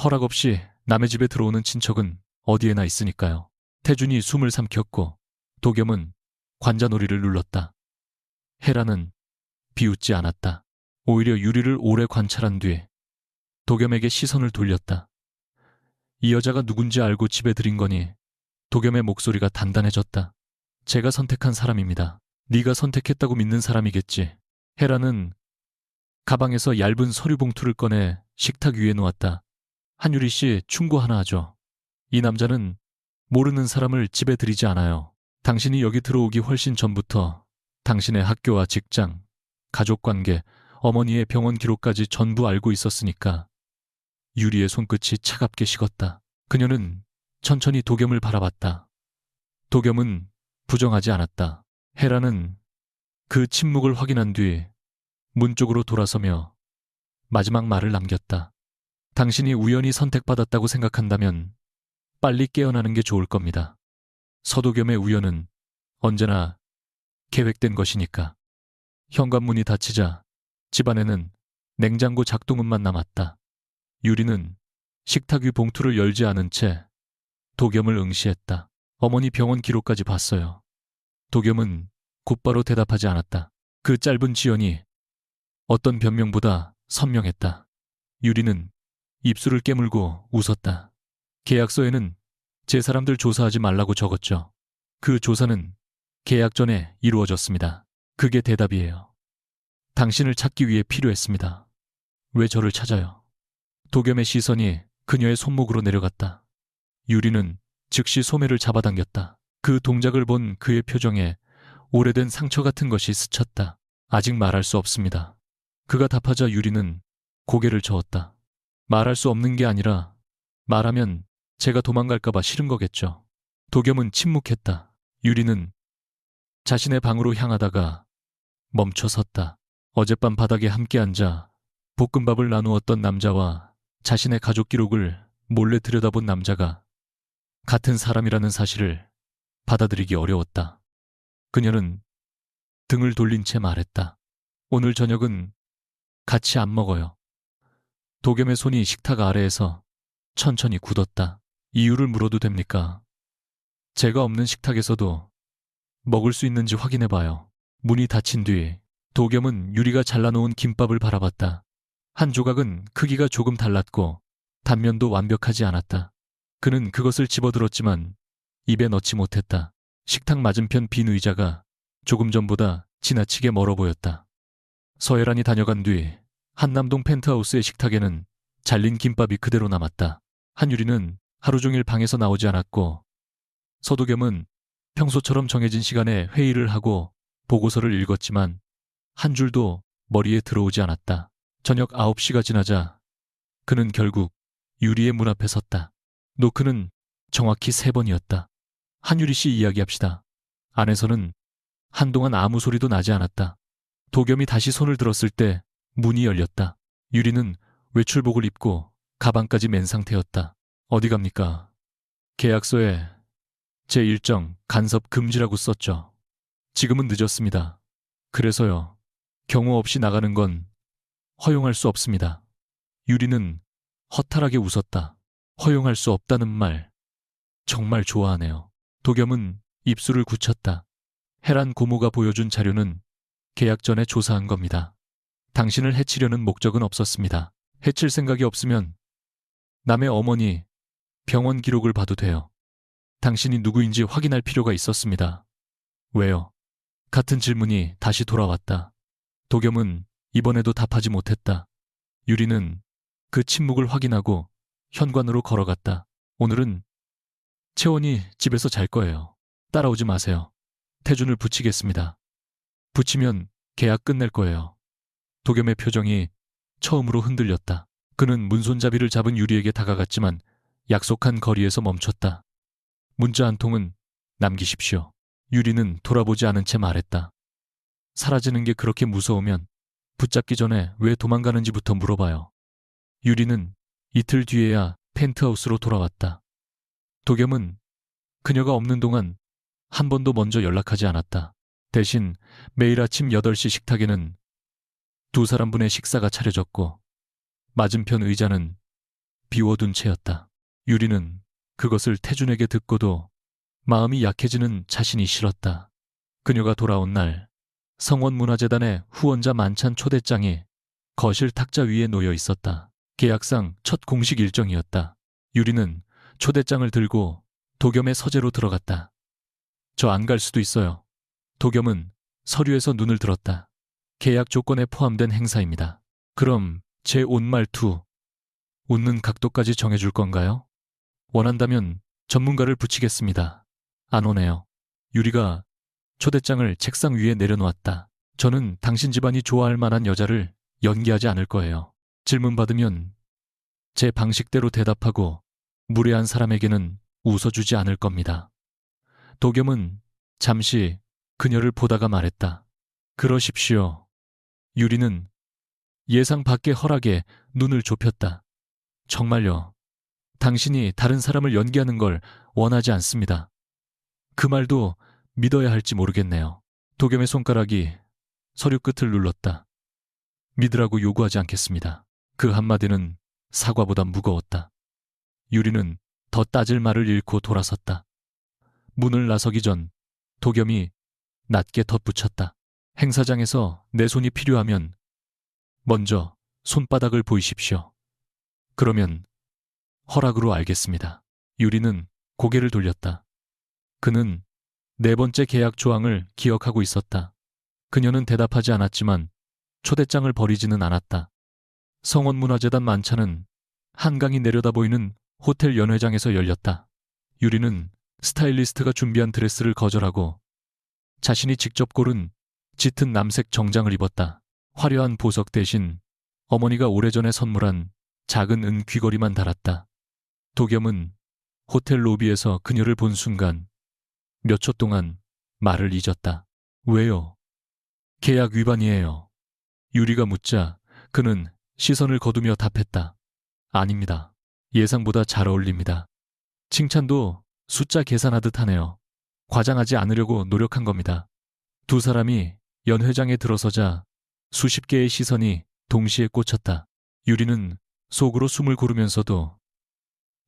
허락 없이 남의 집에 들어오는 친척은 어디에나 있으니까요. 태준이 숨을 삼켰고 도겸은 관자놀이를 눌렀다. 헤라는 비웃지 않았다. 오히려 유리를 오래 관찰한 뒤 도겸에게 시선을 돌렸다. 이 여자가 누군지 알고 집에 들인 거니? 도겸의 목소리가 단단해졌다. 제가 선택한 사람입니다. 네가 선택했다고 믿는 사람이겠지. 헤라는 가방에서 얇은 서류 봉투를 꺼내 식탁 위에 놓았다. 한유리 씨 충고 하나 하죠. 이 남자는 모르는 사람을 집에 들이지 않아요. 당신이 여기 들어오기 훨씬 전부터 당신의 학교와 직장, 가족관계, 어머니의 병원 기록까지 전부 알고 있었으니까. 유리의 손끝이 차갑게 식었다. 그녀는 천천히 도겸을 바라봤다. 도겸은 부정하지 않았다. 헤라는 그 침묵을 확인한 뒤 문 쪽으로 돌아서며 마지막 말을 남겼다. 당신이 우연히 선택받았다고 생각한다면 빨리 깨어나는 게 좋을 겁니다. 서도겸의 우연은 언제나 계획된 것이니까. 현관문이 닫히자 집안에는 냉장고 작동음만 남았다. 유리는 식탁 위 봉투를 열지 않은 채 도겸을 응시했다. 어머니 병원 기록까지 봤어요. 도겸은 곧바로 대답하지 않았다. 그 짧은 지연이 어떤 변명보다 선명했다. 유리는 입술을 깨물고 웃었다. 계약서에는 제 사람들 조사하지 말라고 적었죠. 그 조사는 계약 전에 이루어졌습니다. 그게 대답이에요. 당신을 찾기 위해 필요했습니다. 왜 저를 찾아요? 도겸의 시선이 그녀의 손목으로 내려갔다. 유리는 즉시 소매를 잡아당겼다. 그 동작을 본 그의 표정에 오래된 상처 같은 것이 스쳤다. 아직 말할 수 없습니다. 그가 답하자 유리는 고개를 저었다. 말할 수 없는 게 아니라 말하면 제가 도망갈까봐 싫은 거겠죠. 도겸은 침묵했다. 유리는 자신의 방으로 향하다가 멈춰 섰다. 어젯밤 바닥에 함께 앉아 볶음밥을 나누었던 남자와 자신의 가족 기록을 몰래 들여다본 남자가 같은 사람이라는 사실을 받아들이기 어려웠다. 그녀는 등을 돌린 채 말했다. 오늘 저녁은 같이 안 먹어요. 도겸의 손이 식탁 아래에서 천천히 굳었다. 이유를 물어도 됩니까? 제가 없는 식탁에서도 먹을 수 있는지 확인해봐요. 문이 닫힌 뒤 도겸은 유리가 잘라놓은 김밥을 바라봤다. 한 조각은 크기가 조금 달랐고 단면도 완벽하지 않았다. 그는 그것을 집어들었지만 입에 넣지 못했다. 식탁 맞은편 빈 의자가 조금 전보다 지나치게 멀어 보였다. 서혜란이 다녀간 뒤 한남동 펜트하우스의 식탁에는 잘린 김밥이 그대로 남았다. 한유리는 하루 종일 방에서 나오지 않았고 서도겸은 평소처럼 정해진 시간에 회의를 하고 보고서를 읽었지만 한 줄도 머리에 들어오지 않았다. 저녁 9시가 지나자 그는 결국 유리의 문 앞에 섰다. 노크는 정확히 3번이었다. 한유리 씨 이야기합시다. 안에서는 한동안 아무 소리도 나지 않았다. 도겸이 다시 손을 들었을 때 문이 열렸다. 유리는 외출복을 입고 가방까지 맨 상태였다. 어디 갑니까? 계약서에 제 일정 간섭 금지라고 썼죠. 지금은 늦었습니다. 그래서요. 경호 없이 나가는 건 허용할 수 없습니다. 유리는 허탈하게 웃었다. 허용할 수 없다는 말 정말 좋아하네요. 도겸은 입술을 굳혔다. 헤란 고모가 보여준 자료는 계약 전에 조사한 겁니다. 당신을 해치려는 목적은 없었습니다. 해칠 생각이 없으면 남의 어머니 병원 기록을 봐도 돼요. 당신이 누구인지 확인할 필요가 있었습니다. 왜요? 같은 질문이 다시 돌아왔다. 도겸은 이번에도 답하지 못했다. 유리는 그 침묵을 확인하고 현관으로 걸어갔다. 오늘은 채원이 집에서 잘 거예요. 따라오지 마세요. 태준을 붙이겠습니다. 붙이면 계약 끝낼 거예요. 도겸의 표정이 처음으로 흔들렸다. 그는 문손잡이를 잡은 유리에게 다가갔지만 약속한 거리에서 멈췄다. 문자 한 통은 남기십시오. 유리는 돌아보지 않은 채 말했다. 사라지는 게 그렇게 무서우면 붙잡기 전에 왜 도망가는지부터 물어봐요. 유리는 이틀 뒤에야 펜트하우스로 돌아왔다. 도겸은 그녀가 없는 동안 한 번도 먼저 연락하지 않았다. 대신 매일 아침 8시 식탁에는 두 사람분의 식사가 차려졌고 맞은편 의자는 비워둔 채였다. 유리는 그것을 태준에게 듣고도 마음이 약해지는 자신이 싫었다. 그녀가 돌아온 날 성원문화재단의 후원자 만찬 초대장이 거실 탁자 위에 놓여 있었다. 계약상 첫 공식 일정이었다. 유리는 초대장을 들고 도겸의 서재로 들어갔다. 저 안 갈 수도 있어요. 도겸은 서류에서 눈을 들었다. 계약 조건에 포함된 행사입니다. 그럼 제 온 말투, 웃는 각도까지 정해줄 건가요? 원한다면 전문가를 붙이겠습니다. 안 오네요. 유리가 초대장을 책상 위에 내려놓았다. 저는 당신 집안이 좋아할 만한 여자를 연기하지 않을 거예요. 질문 받으면 제 방식대로 대답하고 무례한 사람에게는 웃어주지 않을 겁니다. 도겸은 잠시 그녀를 보다가 말했다. 그러십시오. 유리는 예상 밖의 허락에 눈을 좁혔다. 정말요. 당신이 다른 사람을 연기하는 걸 원하지 않습니다. 그 말도 믿어야 할지 모르겠네요. 도겸의 손가락이 서류 끝을 눌렀다. 믿으라고 요구하지 않겠습니다. 그 한마디는 사과보다 무거웠다. 유리는 더 따질 말을 잃고 돌아섰다. 문을 나서기 전 도겸이 낮게 덧붙였다. 행사장에서 내 손이 필요하면 먼저 손바닥을 보이십시오. 그러면 허락으로 알겠습니다. 유리는 고개를 돌렸다. 그는 네 번째 계약 조항을 기억하고 있었다. 그녀는 대답하지 않았지만 초대장을 버리지는 않았다. 성원문화재단 만찬은 한강이 내려다 보이는 호텔 연회장에서 열렸다. 유리는 스타일리스트가 준비한 드레스를 거절하고 자신이 직접 고른 짙은 남색 정장을 입었다. 화려한 보석 대신 어머니가 오래전에 선물한 작은 은 귀걸이만 달았다. 도겸은 호텔 로비에서 그녀를 본 순간 몇 초 동안 말을 잊었다. 왜요? 계약 위반이에요. 유리가 묻자 그는 시선을 거두며 답했다. 아닙니다. 예상보다 잘 어울립니다. 칭찬도 숫자 계산하듯 하네요. 과장하지 않으려고 노력한 겁니다. 두 사람이 연회장에 들어서자 수십 개의 시선이 동시에 꽂혔다. 유리는 속으로 숨을 고르면서도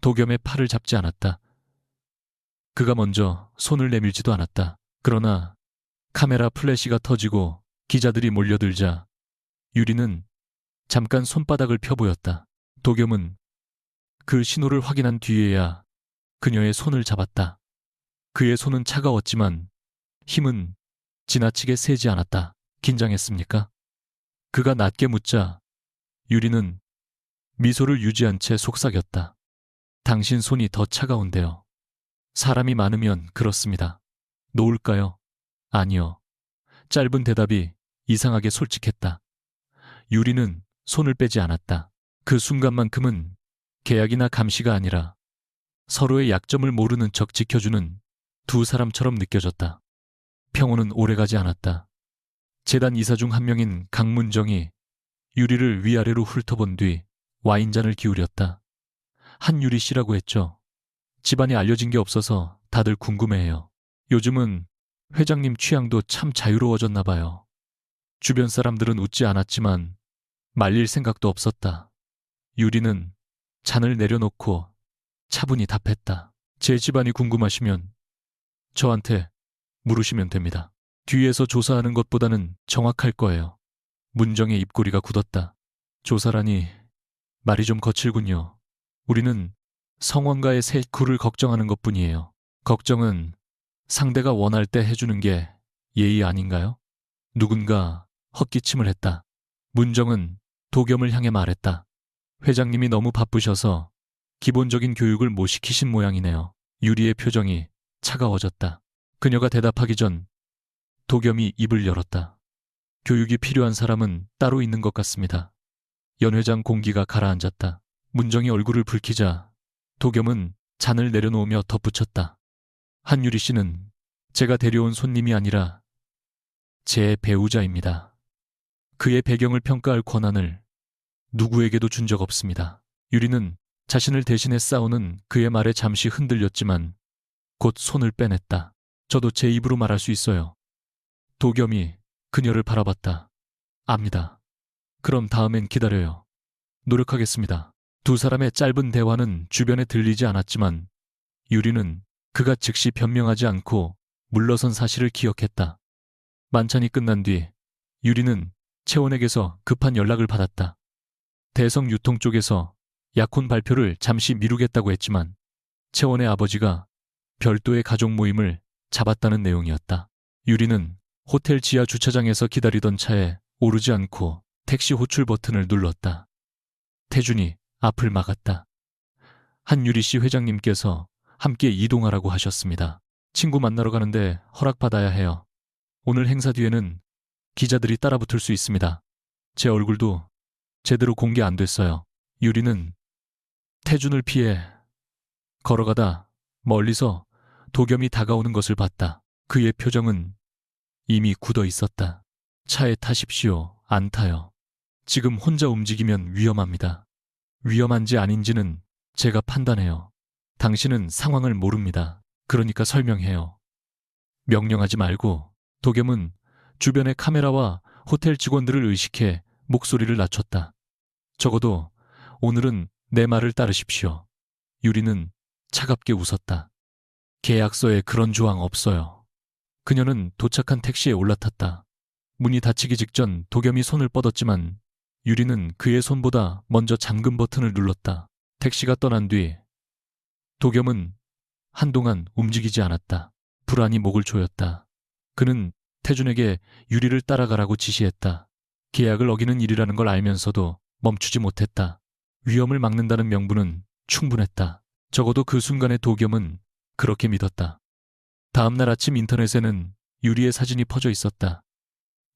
도겸의 팔을 잡지 않았다. 그가 먼저 손을 내밀지도 않았다. 그러나 카메라 플래시가 터지고 기자들이 몰려들자 유리는 잠깐 손바닥을 펴보였다. 도겸은 그 신호를 확인한 뒤에야 그녀의 손을 잡았다. 그의 손은 차가웠지만 힘은 지나치게 세지 않았다. 긴장했습니까? 그가 낮게 묻자 유리는 미소를 유지한 채 속삭였다. 당신 손이 더 차가운데요. 사람이 많으면 그렇습니다. 놓을까요? 아니요. 짧은 대답이 이상하게 솔직했다. 유리는 손을 빼지 않았다. 그 순간만큼은 계약이나 감시가 아니라 서로의 약점을 모르는 척 지켜주는 두 사람처럼 느껴졌다. 평온은 오래가지 않았다. 재단 이사 중 한 명인 강문정이 유리를 위아래로 훑어본 뒤 와인잔을 기울였다. 한유리 씨라고 했죠. 집안이 알려진 게 없어서 다들 궁금해해요. 요즘은 회장님 취향도 참 자유로워졌나 봐요. 주변 사람들은 웃지 않았지만 말릴 생각도 없었다. 유리는 잔을 내려놓고 차분히 답했다. 제 집안이 궁금하시면 저한테 물으시면 됩니다. 뒤에서 조사하는 것보다는 정확할 거예요. 문정의 입꼬리가 굳었다. 조사라니 말이 좀 거칠군요. 우리는 성원가의 새 굴을 걱정하는 것뿐이에요. 걱정은 상대가 원할 때 해주는 게 예의 아닌가요? 누군가 헛기침을 했다. 문정은 도겸을 향해 말했다. 회장님이 너무 바쁘셔서 기본적인 교육을 못 시키신 모양이네요. 유리의 표정이 차가워졌다. 그녀가 대답하기 전 도겸이 입을 열었다. 교육이 필요한 사람은 따로 있는 것 같습니다. 연회장 공기가 가라앉았다. 문정이 얼굴을 붉히자 도겸은 잔을 내려놓으며 덧붙였다. 한유리 씨는 제가 데려온 손님이 아니라 제 배우자입니다. 그의 배경을 평가할 권한을 누구에게도 준 적 없습니다. 유리는 자신을 대신해 싸우는 그의 말에 잠시 흔들렸지만 곧 손을 빼냈다. 저도 제 입으로 말할 수 있어요. 도겸이 그녀를 바라봤다. 압니다. 그럼 다음엔 기다려요. 노력하겠습니다. 두 사람의 짧은 대화는 주변에 들리지 않았지만 유리는 그가 즉시 변명하지 않고 물러선 사실을 기억했다. 만찬이 끝난 뒤 유리는 채원에게서 급한 연락을 받았다. 대성 유통 쪽에서 약혼 발표를 잠시 미루겠다고 했지만 채원의 아버지가 별도의 가족 모임을 잡았다는 내용이었다. 유리는 호텔 지하 주차장에서 기다리던 차에 오르지 않고 택시 호출 버튼을 눌렀다. 태준이 앞을 막았다. 한유리 씨 회장님께서 함께 이동하라고 하셨습니다. 친구 만나러 가는데 허락받아야 해요. 오늘 행사 뒤에는 기자들이 따라붙을 수 있습니다. 제 얼굴도 제대로 공개 안 됐어요. 유리는 태준을 피해 걸어가다 멀리서 도겸이 다가오는 것을 봤다. 그의 표정은 이미 굳어 있었다. 차에 타십시오. 안 타요. 지금 혼자 움직이면 위험합니다. 위험한지 아닌지는 제가 판단해요. 당신은 상황을 모릅니다. 그러니까 설명해요. 명령하지 말고. 도겸은 주변의 카메라와 호텔 직원들을 의식해 목소리를 낮췄다. 적어도 오늘은 내 말을 따르십시오. 유리는 차갑게 웃었다. 계약서에 그런 조항 없어요. 그녀는 도착한 택시에 올라탔다. 문이 닫히기 직전 도겸이 손을 뻗었지만 유리는 그의 손보다 먼저 잠금 버튼을 눌렀다. 택시가 떠난 뒤 도겸은 한동안 움직이지 않았다. 불안이 목을 조였다. 그는 태준에게 유리를 따라가라고 지시했다. 계약을 어기는 일이라는 걸 알면서도 멈추지 못했다. 위험을 막는다는 명분은 충분했다. 적어도 그 순간의 도겸은 그렇게 믿었다. 다음 날 아침 인터넷에는 유리의 사진이 퍼져 있었다.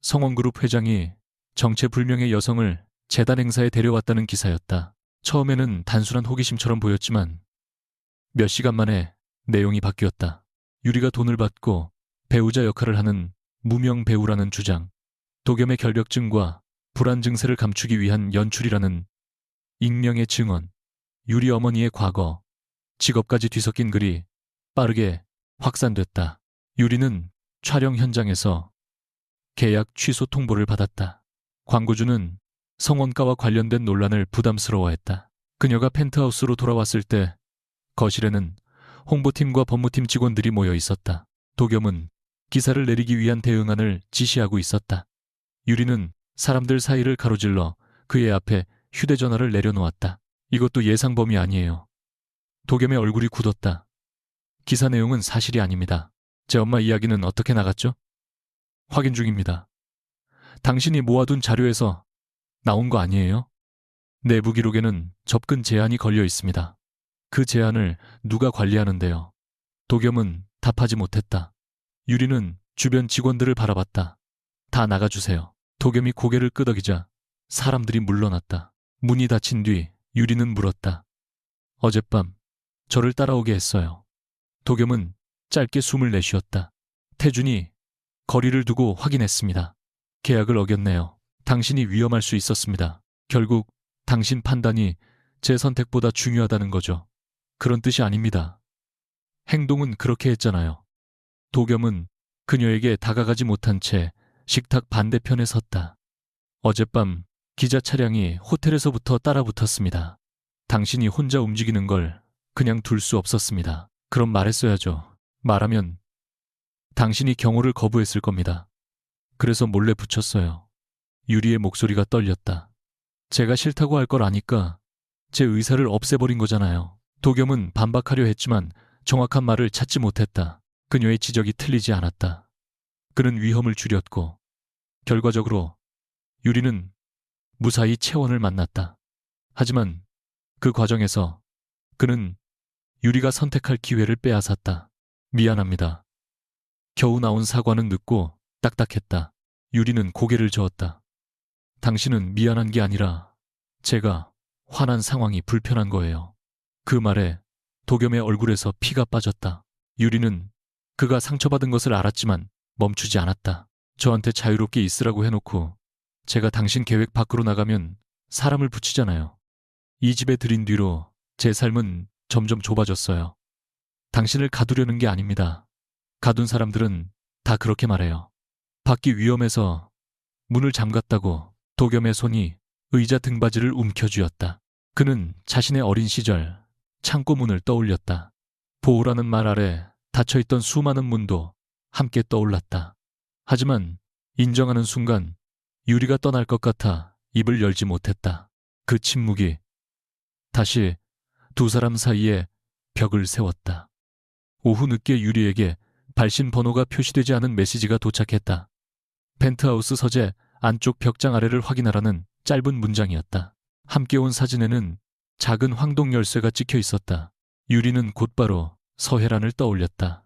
성원그룹 회장이 정체불명의 여성을 재단 행사에 데려왔다는 기사였다. 처음에는 단순한 호기심처럼 보였지만 몇 시간 만에 내용이 바뀌었다. 유리가 돈을 받고 배우자 역할을 하는 무명 배우라는 주장, 도겸의 결벽증과 불안 증세를 감추기 위한 연출이라는 익명의 증언, 유리 어머니의 과거, 직업까지 뒤섞인 글이 빠르게 확산됐다. 유리는 촬영 현장에서 계약 취소 통보를 받았다. 광고주는 성원가와 관련된 논란을 부담스러워했다. 그녀가 펜트하우스로 돌아왔을 때 거실에는 홍보팀과 법무팀 직원들이 모여 있었다. 도겸은 기사를 내리기 위한 대응안을 지시하고 있었다. 유리는 사람들 사이를 가로질러 그의 앞에 휴대전화를 내려놓았다. 이것도 예상 범위 아니에요. 도겸의 얼굴이 굳었다. 기사 내용은 사실이 아닙니다. 제 엄마 이야기는 어떻게 나갔죠? 확인 중입니다. 당신이 모아둔 자료에서 나온 거 아니에요? 내부 기록에는 접근 제한이 걸려 있습니다. 그 제한을 누가 관리하는데요? 도겸은 답하지 못했다. 유리는 주변 직원들을 바라봤다. 다 나가주세요. 도겸이 고개를 끄덕이자 사람들이 물러났다. 문이 닫힌 뒤 유리는 물었다. 어젯밤 저를 따라오게 했어요. 도겸은 짧게 숨을 내쉬었다. 태준이 거리를 두고 확인했습니다. 계약을 어겼네요. 당신이 위험할 수 있었습니다. 결국 당신 판단이 제 선택보다 중요하다는 거죠. 그런 뜻이 아닙니다. 행동은 그렇게 했잖아요. 도겸은 그녀에게 다가가지 못한 채 식탁 반대편에 섰다. 어젯밤 기자 차량이 호텔에서부터 따라붙었습니다. 당신이 혼자 움직이는 걸 그냥 둘 수 없었습니다. 그럼 말했어야죠. 말하면 당신이 경호를 거부했을 겁니다. 그래서 몰래 붙였어요. 유리의 목소리가 떨렸다. 제가 싫다고 할 걸 아니까 제 의사를 없애버린 거잖아요. 도겸은 반박하려 했지만 정확한 말을 찾지 못했다. 그녀의 지적이 틀리지 않았다. 그는 위험을 줄였고 결과적으로 유리는 무사히 채원을 만났다. 하지만 그 과정에서 그는 유리가 선택할 기회를 빼앗았다. 미안합니다. 겨우 나온 사과는 늦고 딱딱했다. 유리는 고개를 저었다. 당신은 미안한 게 아니라 제가 화난 상황이 불편한 거예요. 그 말에 도겸의 얼굴에서 피가 빠졌다. 유리는 그가 상처받은 것을 알았지만 멈추지 않았다. 저한테 자유롭게 있으라고 해놓고 제가 당신 계획 밖으로 나가면 사람을 붙이잖아요. 이 집에 들인 뒤로 제 삶은 점점 좁아졌어요. 당신을 가두려는 게 아닙니다. 가둔 사람들은 다 그렇게 말해요. 밖이 위험해서 문을 잠갔다고 도겸의 손이 의자 등받이를 움켜쥐었다. 그는 자신의 어린 시절 창고 문을 떠올렸다. 보호라는 말 아래 닫혀있던 수많은 문도 함께 떠올랐다. 하지만 인정하는 순간 유리가 떠날 것 같아 입을 열지 못했다. 그 침묵이 다시 두 사람 사이에 벽을 세웠다. 오후 늦게 유리에게 발신 번호가 표시되지 않은 메시지가 도착했다. 펜트하우스 서재 안쪽 벽장 아래를 확인하라는 짧은 문장이었다. 함께 온 사진에는 작은 황동 열쇠가 찍혀 있었다. 유리는 곧바로 서혜란을 떠올렸다.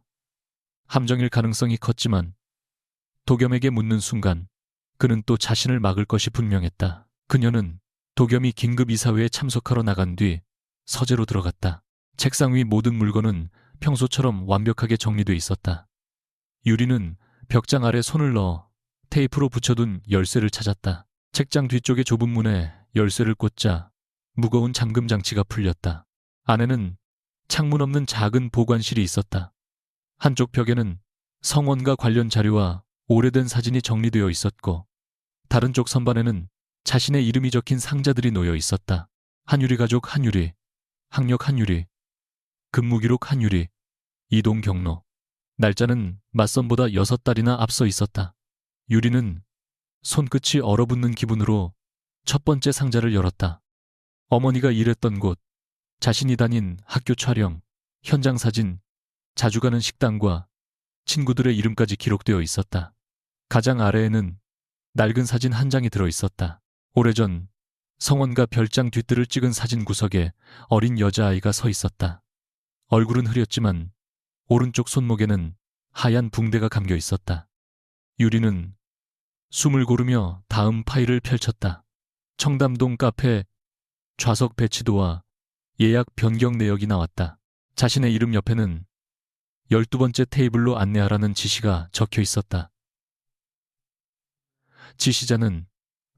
함정일 가능성이 컸지만 도겸에게 묻는 순간 그는 또 자신을 막을 것이 분명했다. 그녀는 도겸이 긴급 이사회에 참석하러 나간 뒤 서재로 들어갔다. 책상 위 모든 물건은 평소처럼 완벽하게 정리돼 있었다. 유리는 벽장 아래 손을 넣어 테이프로 붙여둔 열쇠를 찾았다. 책장 뒤쪽의 좁은 문에 열쇠를 꽂자 무거운 잠금 장치가 풀렸다. 안에는 창문 없는 작은 보관실이 있었다. 한쪽 벽에는 성원과 관련 자료와 오래된 사진이 정리되어 있었고 다른 쪽 선반에는 자신의 이름이 적힌 상자들이 놓여 있었다. 한유리 가족 한유리, 학력 한유리, 근무 기록 한유리, 이동 경로. 날짜는 맞선보다 6달이나 앞서 있었다. 유리는 손끝이 얼어붙는 기분으로 첫 번째 상자를 열었다. 어머니가 일했던 곳, 자신이 다닌 학교 촬영, 현장 사진, 자주 가는 식당과 친구들의 이름까지 기록되어 있었다. 가장 아래에는 낡은 사진 한 장이 들어 있었다. 오래전 성원과 별장 뒷뜰을 찍은 사진 구석에 어린 여자아이가 서 있었다. 얼굴은 흐렸지만 오른쪽 손목에는 하얀 붕대가 감겨 있었다. 유리는 숨을 고르며 다음 파일을 펼쳤다. 청담동 카페 좌석 배치도와 예약 변경 내역이 나왔다. 자신의 이름 옆에는 12번째 테이블로 안내하라는 지시가 적혀 있었다. 지시자는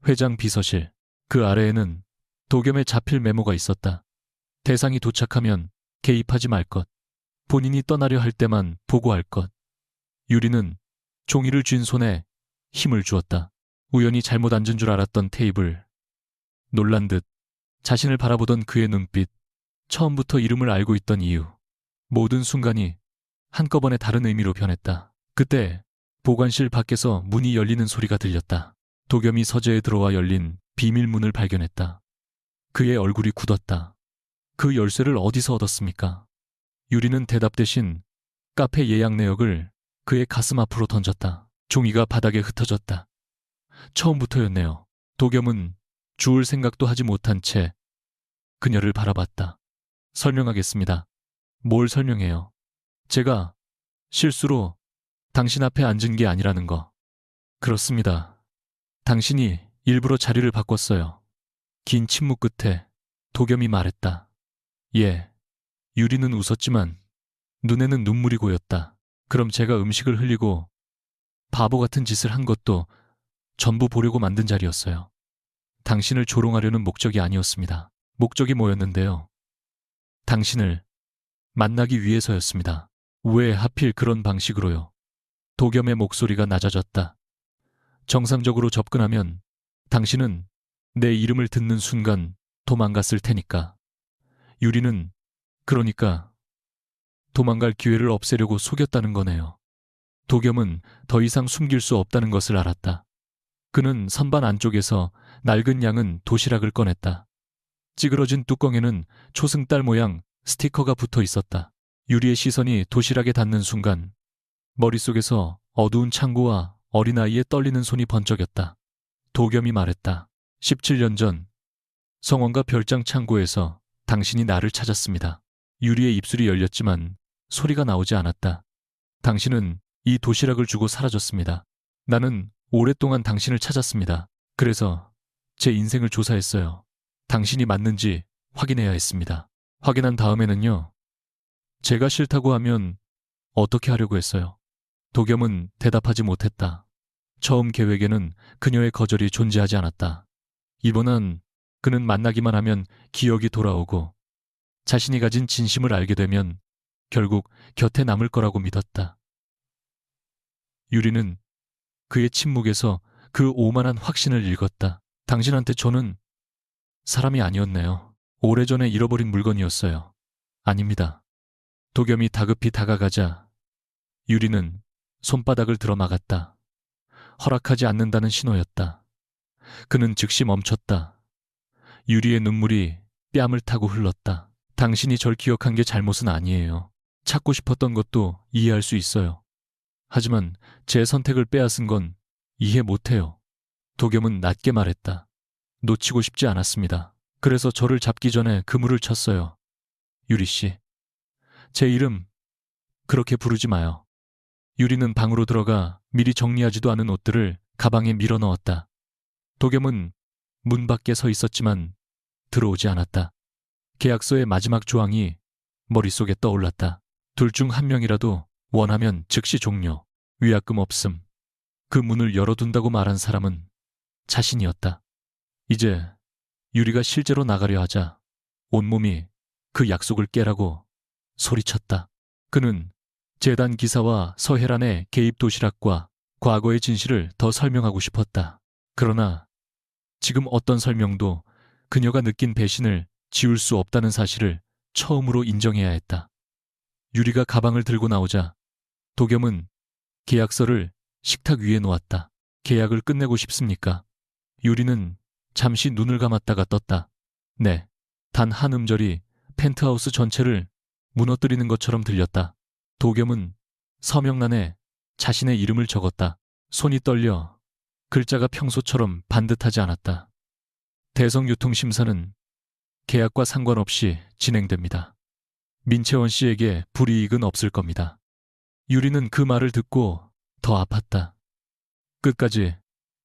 회장 비서실, 그 아래에는 도겸의 자필 메모가 있었다. 대상이 도착하면 개입하지 말 것, 본인이 떠나려 할 때만 보고할 것. 유리는 종이를 쥔 손에 힘을 주었다. 우연히 잘못 앉은 줄 알았던 테이블. 놀란 듯 자신을 바라보던 그의 눈빛, 처음부터 이름을 알고 있던 이유. 모든 순간이 한꺼번에 다른 의미로 변했다. 그때 보관실 밖에서 문이 열리는 소리가 들렸다. 도겸이 서재에 들어와 열린 비밀문을 발견했다. 그의 얼굴이 굳었다. 그 열쇠를 어디서 얻었습니까? 유리는 대답 대신 카페 예약 내역을 그의 가슴 앞으로 던졌다. 종이가 바닥에 흩어졌다. 처음부터였네요. 도겸은 주울 생각도 하지 못한 채 그녀를 바라봤다. 설명하겠습니다. 뭘 설명해요? 제가 실수로 당신 앞에 앉은 게 아니라는 거. 그렇습니다. 당신이 일부러 자리를 바꿨어요. 긴 침묵 끝에 도겸이 말했다. 예. 유리는 웃었지만 눈에는 눈물이 고였다. 그럼 제가 음식을 흘리고 바보 같은 짓을 한 것도 전부 보려고 만든 자리였어요. 당신을 조롱하려는 목적이 아니었습니다. 목적이 뭐였는데요? 당신을 만나기 위해서였습니다. 왜 하필 그런 방식으로요? 도겸의 목소리가 낮아졌다. 정상적으로 접근하면 당신은 내 이름을 듣는 순간 도망갔을 테니까. 유리는 그러니까 도망갈 기회를 없애려고 속였다는 거네요. 도겸은 더 이상 숨길 수 없다는 것을 알았다. 그는 선반 안쪽에서 낡은 양은 도시락을 꺼냈다. 찌그러진 뚜껑에는 초승달 모양 스티커가 붙어 있었다. 유리의 시선이 도시락에 닿는 순간 머릿속에서 어두운 창고와 어린아이의 떨리는 손이 번쩍였다. 도겸이 말했다. 17년 전 성원과 별장 창고에서 당신이 나를 찾았습니다. 유리의 입술이 열렸지만 소리가 나오지 않았다. 당신은 이 도시락을 주고 사라졌습니다. 나는 오랫동안 당신을 찾았습니다. 그래서 제 인생을 조사했어요. 당신이 맞는지 확인해야 했습니다. 확인한 다음에는요. 제가 싫다고 하면 어떻게 하려고 했어요? 도겸은 대답하지 못했다. 처음 계획에는 그녀의 거절이 존재하지 않았다. 이번엔 그는 만나기만 하면 기억이 돌아오고 자신이 가진 진심을 알게 되면 결국 곁에 남을 거라고 믿었다. 유리는 그의 침묵에서 그 오만한 확신을 읽었다. 당신한테 저는 사람이 아니었네요. 오래전에 잃어버린 물건이었어요. 아닙니다. 도겸이 다급히 다가가자 유리는 손바닥을 들어 막았다. 허락하지 않는다는 신호였다. 그는 즉시 멈췄다. 유리의 눈물이 뺨을 타고 흘렀다. 당신이 절 기억한 게 잘못은 아니에요. 찾고 싶었던 것도 이해할 수 있어요. 하지만 제 선택을 빼앗은 건 이해 못해요. 도겸은 낮게 말했다. 놓치고 싶지 않았습니다. 그래서 저를 잡기 전에 그물을 쳤어요. 유리 씨, 제 이름 그렇게 부르지 마요. 유리는 방으로 들어가 미리 정리하지도 않은 옷들을 가방에 밀어 넣었다. 도겸은 문 밖에 서 있었지만 들어오지 않았다. 계약서의 마지막 조항이 머릿속에 떠올랐다. 둘 중 한 명이라도 원하면 즉시 종료, 위약금 없음. 그 문을 열어둔다고 말한 사람은 자신이었다. 이제 유리가 실제로 나가려 하자 온몸이 그 약속을 깨라고 소리쳤다. 그는 재단 기사와 서혜란의 개입 도시락과 과거의 진실을 더 설명하고 싶었다. 그러나 지금 어떤 설명도 그녀가 느낀 배신을 지울 수 없다는 사실을 처음으로 인정해야 했다. 유리가 가방을 들고 나오자 도겸은 계약서를 식탁 위에 놓았다. 계약을 끝내고 싶습니까? 유리는 잠시 눈을 감았다가 떴다. 네. 단 한 음절이 펜트하우스 전체를 무너뜨리는 것처럼 들렸다. 도겸은 서명란에 자신의 이름을 적었다. 손이 떨려 글자가 평소처럼 반듯하지 않았다. 대성유통심사는 계약과 상관없이 진행됩니다. 민채원 씨에게 불이익은 없을 겁니다. 유리는 그 말을 듣고 더 아팠다. 끝까지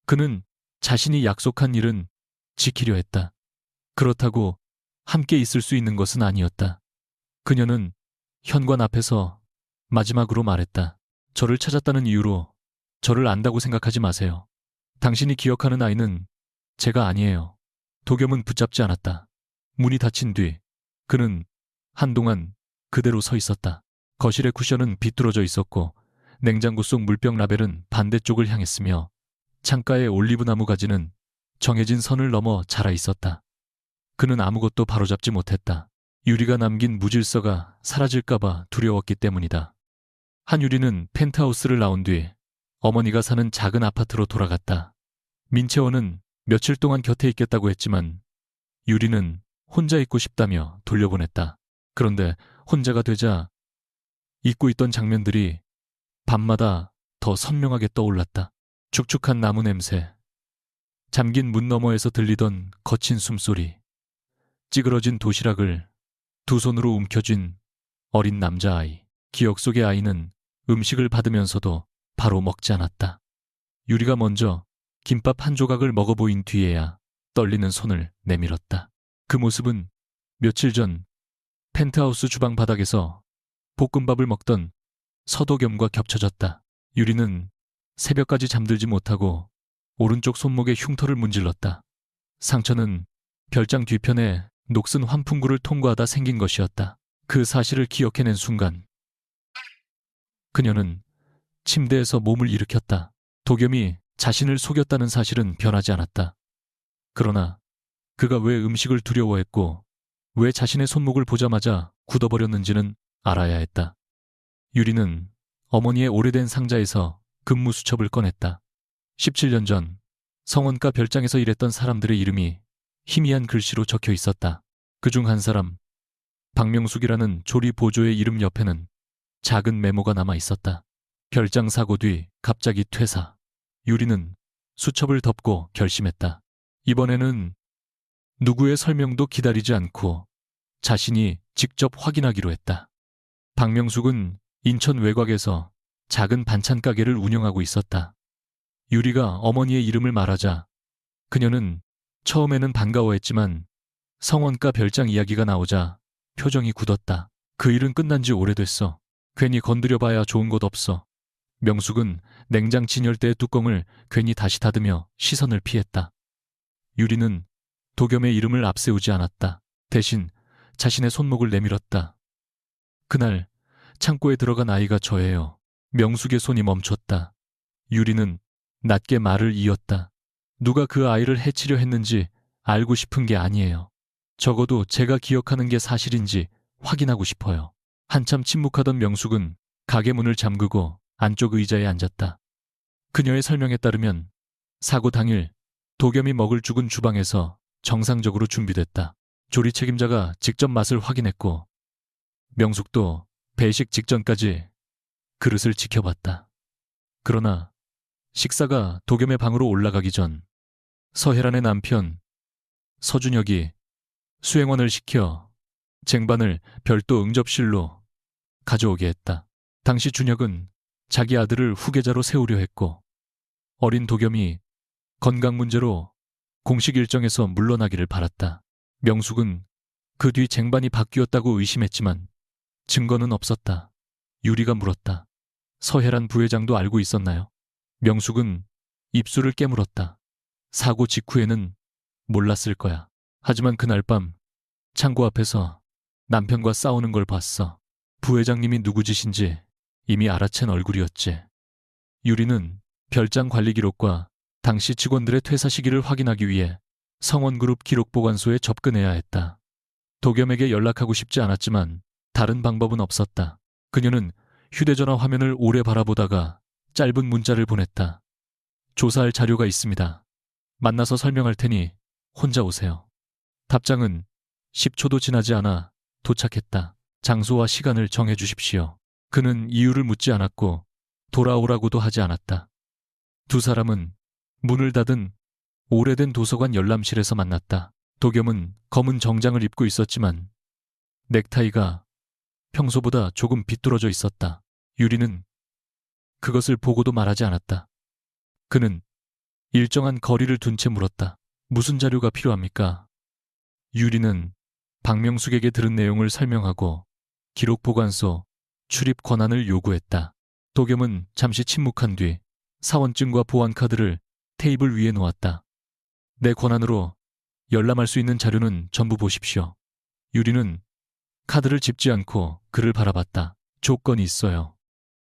그는 자신이 약속한 일은 지키려 했다. 그렇다고 함께 있을 수 있는 것은 아니었다. 그녀는 현관 앞에서 마지막으로 말했다. 저를 찾았다는 이유로 저를 안다고 생각하지 마세요. 당신이 기억하는 아이는 제가 아니에요. 도겸은 붙잡지 않았다. 문이 닫힌 뒤 그는 한동안 그대로 서 있었다. 거실의 쿠션은 비뚤어져 있었고 냉장고 속 물병 라벨은 반대쪽을 향했으며 창가의 올리브나무 가지는 정해진 선을 넘어 자라 있었다. 그는 아무것도 바로잡지 못했다. 유리가 남긴 무질서가 사라질까봐 두려웠기 때문이다. 한유리는 펜트하우스를 나온 뒤 어머니가 사는 작은 아파트로 돌아갔다. 민채원은 며칠 동안 곁에 있겠다고 했지만 유리는 혼자 있고 싶다며 돌려보냈다. 그런데 혼자가 되자 잊고 있던 장면들이 밤마다 더 선명하게 떠올랐다. 축축한 나무 냄새, 잠긴 문 너머에서 들리던 거친 숨소리, 찌그러진 도시락을 두 손으로 움켜쥔 어린 남자아이. 기억 속의 아이는 음식을 받으면서도 바로 먹지 않았다. 유리가 먼저 김밥 한 조각을 먹어 보인 뒤에야 떨리는 손을 내밀었다. 그 모습은 며칠 전 펜트하우스 주방 바닥에서 볶음밥을 먹던 서도겸과 겹쳐졌다. 유리는 새벽까지 잠들지 못하고 오른쪽 손목에 흉터를 문질렀다. 상처는 별장 뒤편에 녹슨 환풍구를 통과하다 생긴 것이었다. 그 사실을 기억해낸 순간 그녀는 침대에서 몸을 일으켰다. 도겸이 자신을 속였다는 사실은 변하지 않았다. 그러나 그가 왜 음식을 두려워했고 왜 자신의 손목을 보자마자 굳어버렸는지는 알아야 했다. 유리는 어머니의 오래된 상자에서 근무수첩을 꺼냈다. 17년 전 성원가 별장에서 일했던 사람들의 이름이 희미한 글씨로 적혀 있었다. 그중 한 사람, 박명숙이라는 조리 보조의 이름 옆에는 작은 메모가 남아 있었다. 별장 사고 뒤 갑자기 퇴사. 유리는 수첩을 덮고 결심했다. 이번에는 누구의 설명도 기다리지 않고 자신이 직접 확인하기로 했다. 박명숙은 인천 외곽에서 작은 반찬 가게를 운영하고 있었다. 유리가 어머니의 이름을 말하자 그녀는 처음에는 반가워했지만 성원가 별장 이야기가 나오자 표정이 굳었다. 그 일은 끝난 지 오래됐어. 괜히 건드려봐야 좋은 것 없어. 명숙은 냉장 진열대의 뚜껑을 괜히 다시 닫으며 시선을 피했다. 유리는 도겸의 이름을 앞세우지 않았다. 대신 자신의 손목을 내밀었다. 그날 창고에 들어간 아이가 저예요. 명숙의 손이 멈췄다. 유리는 낮게 말을 이었다. 누가 그 아이를 해치려 했는지 알고 싶은 게 아니에요. 적어도 제가 기억하는 게 사실인지 확인하고 싶어요. 한참 침묵하던 명숙은 가게 문을 잠그고 안쪽 의자에 앉았다. 그녀의 설명에 따르면 사고 당일 도겸이 먹을 죽은 주방에서 정상적으로 준비됐다. 조리 책임자가 직접 맛을 확인했고 명숙도 배식 직전까지 그릇을 지켜봤다. 그러나 식사가 도겸의 방으로 올라가기 전 서혜란의 남편 서준혁이 수행원을 시켜 쟁반을 별도 응접실로 가져오게 했다. 당시 준혁은 자기 아들을 후계자로 세우려 했고 어린 도겸이 건강 문제로 공식 일정에서 물러나기를 바랐다. 명숙은 그 뒤 쟁반이 바뀌었다고 의심했지만 증거는 없었다. 유리가 물었다. 서혜란 부회장도 알고 있었나요? 명숙은 입술을 깨물었다. 사고 직후에는 몰랐을 거야. 하지만 그날 밤 창고 앞에서 남편과 싸우는 걸 봤어. 부회장님이 누구 짓인지 이미 알아챈 얼굴이었지. 유리는 별장 관리 기록과 당시 직원들의 퇴사 시기를 확인하기 위해 성원그룹 기록보관소에 접근해야 했다. 도겸에게 연락하고 싶지 않았지만 다른 방법은 없었다. 그녀는 휴대전화 화면을 오래 바라보다가 짧은 문자를 보냈다. 조사할 자료가 있습니다. 만나서 설명할 테니 혼자 오세요. 답장은 10초도 지나지 않아 도착했다. 장소와 시간을 정해 주십시오. 그는 이유를 묻지 않았고 돌아오라고도 하지 않았다. 두 사람은 문을 닫은 오래된 도서관 열람실에서 만났다. 도겸은 검은 정장을 입고 있었지만 넥타이가 평소보다 조금 비뚤어져 있었다. 유리는 그것을 보고도 말하지 않았다. 그는 일정한 거리를 둔 채 물었다. 무슨 자료가 필요합니까? 유리는 박명숙에게 들은 내용을 설명하고 기록보관소 출입 권한을 요구했다. 도겸은 잠시 침묵한 뒤 사원증과 보안카드를 테이블 위에 놓았다. 내 권한으로 열람할 수 있는 자료는 전부 보십시오. 유리는 카드를 짚지 않고 그를 바라봤다. 조건이 있어요.